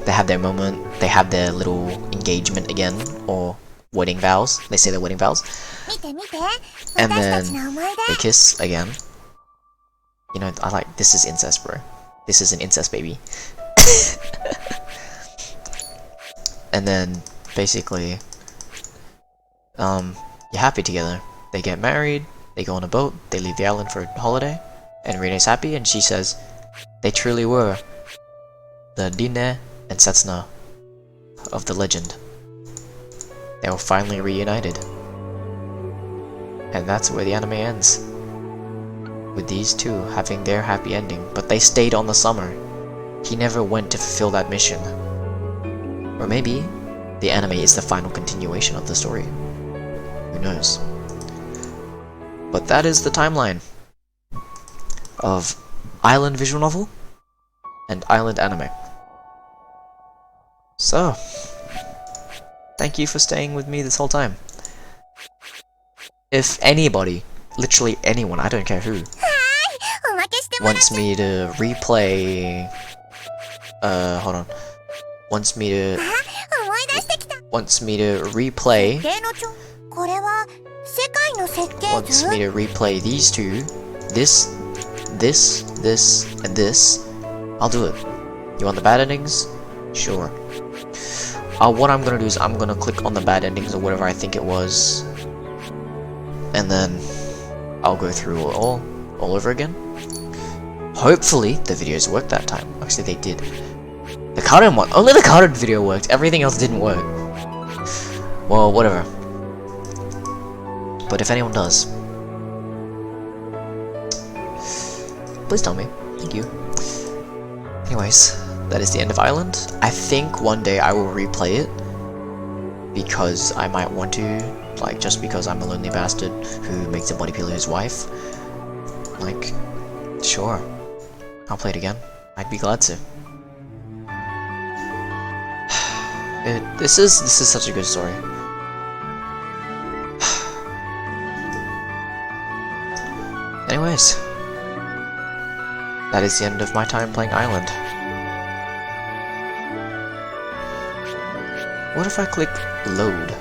they have their moment, they have their little engagement again, or wedding vows. They say their wedding vows. And then, they kiss again. You know, this is incest, bro. This is an incest baby. And then, basically, you're happy together. They get married, they go on a boat, they leave the island for a holiday, and Rinné's happy, and she says, they truly were the Rinné and Setsuna of the legend. They were finally reunited. And that's where the anime ends. With these two having their happy ending, but they stayed on the summer. He never went to fulfill that mission. Or maybe the anime is the final continuation of the story. Who knows? But that is the timeline of Island visual novel. and Island Anime. So, thank you for staying with me this whole time. If anybody, literally anyone, I don't care who, おまけしてもらっ wants me to replay, hold on, wants me to 思い出してきた replay, 設計のこれは世界の設計 wants 図 me to replay these two, this, and this, I'll do it. You want the bad endings? Sure. What I'm gonna do is I'm gonna click on the bad endings or whatever I think it was, and then I'll go through it all over again. Hopefully the videos worked that time. Actually they did. The carded one, only the carded video worked, everything else didn't work. Well, whatever. But if anyone does, please tell me. Thank you. Anyways, that is the end of Island. I think one day I will replay it because I might want to, like, just because I'm a lonely bastard who makes a body pillow his wife. Like, sure, I'll play it again. I'd be glad to. This is such a good story. Anyways, that is the end of my time playing Island. What if I click load?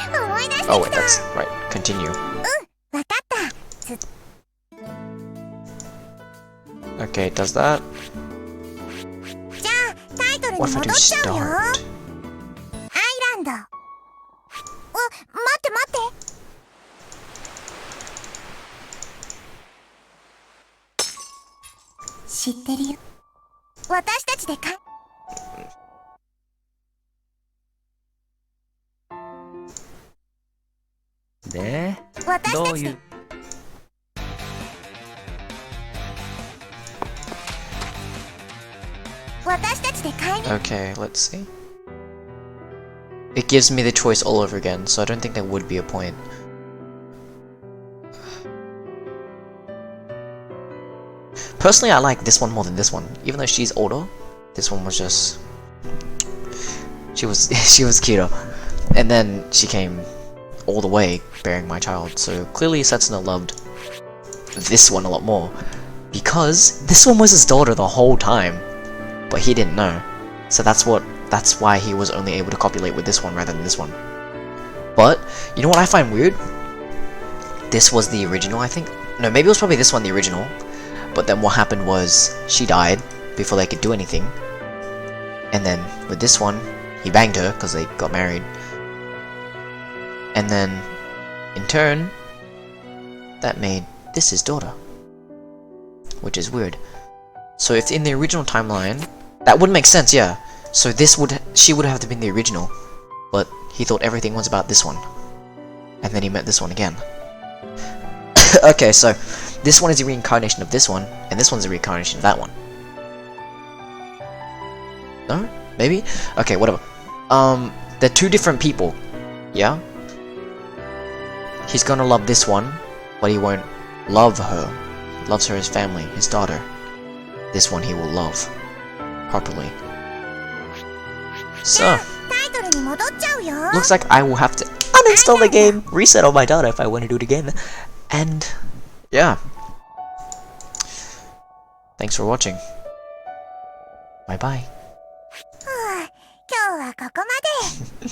思い出して Oh き wait, た that's right. Continue. わかった Okay, it does that. じゃあタイトルに What if I 戻 do っちゃうよ start? アイランド待って待って知ってるよ私たちでかで、私たちでどういう私たちで買いに Okay, let's see. It gives me the choice all over again, so I don't think there would be a point. Personally, I like this one more than this one. Even though she's older, this one was just... She was she was cuter. And then she came all the way bearing my child, so clearly Setsuna loved this one a lot more. Because this one was his daughter the whole time, but he didn't know. So that's why he was only able to copulate with this one rather than this one. But, you know what I find weird? This was the original, I think. No, maybe it was probably this one, the original. But then what happened was, she died before they could do anything. And then, with this one, he banged her, because they got married. And then, in turn, that made this his daughter. Which is weird. So if in the original timeline, that would make sense, yeah. So she would have to been the original. But he thought everything was about this one. And then he met this one again. Okay, so this one is a reincarnation of this one, and this one's a reincarnation of that one. No? Maybe? Okay, whatever. They're two different people. Yeah? He's gonna love this one, but he won't love her. He loves her as family, his daughter. This one he will love. Properly. So, タイトルに戻っちゃうよ looks like I will have to uninstall the game, reset on my data if I want to do it again. And, yeah. Thanks for watching. Bye bye. 今日はここまで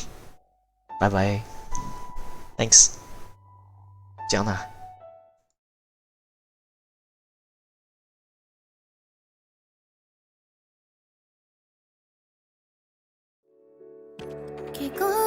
Bye bye. Thanks. じゃあな。聞こ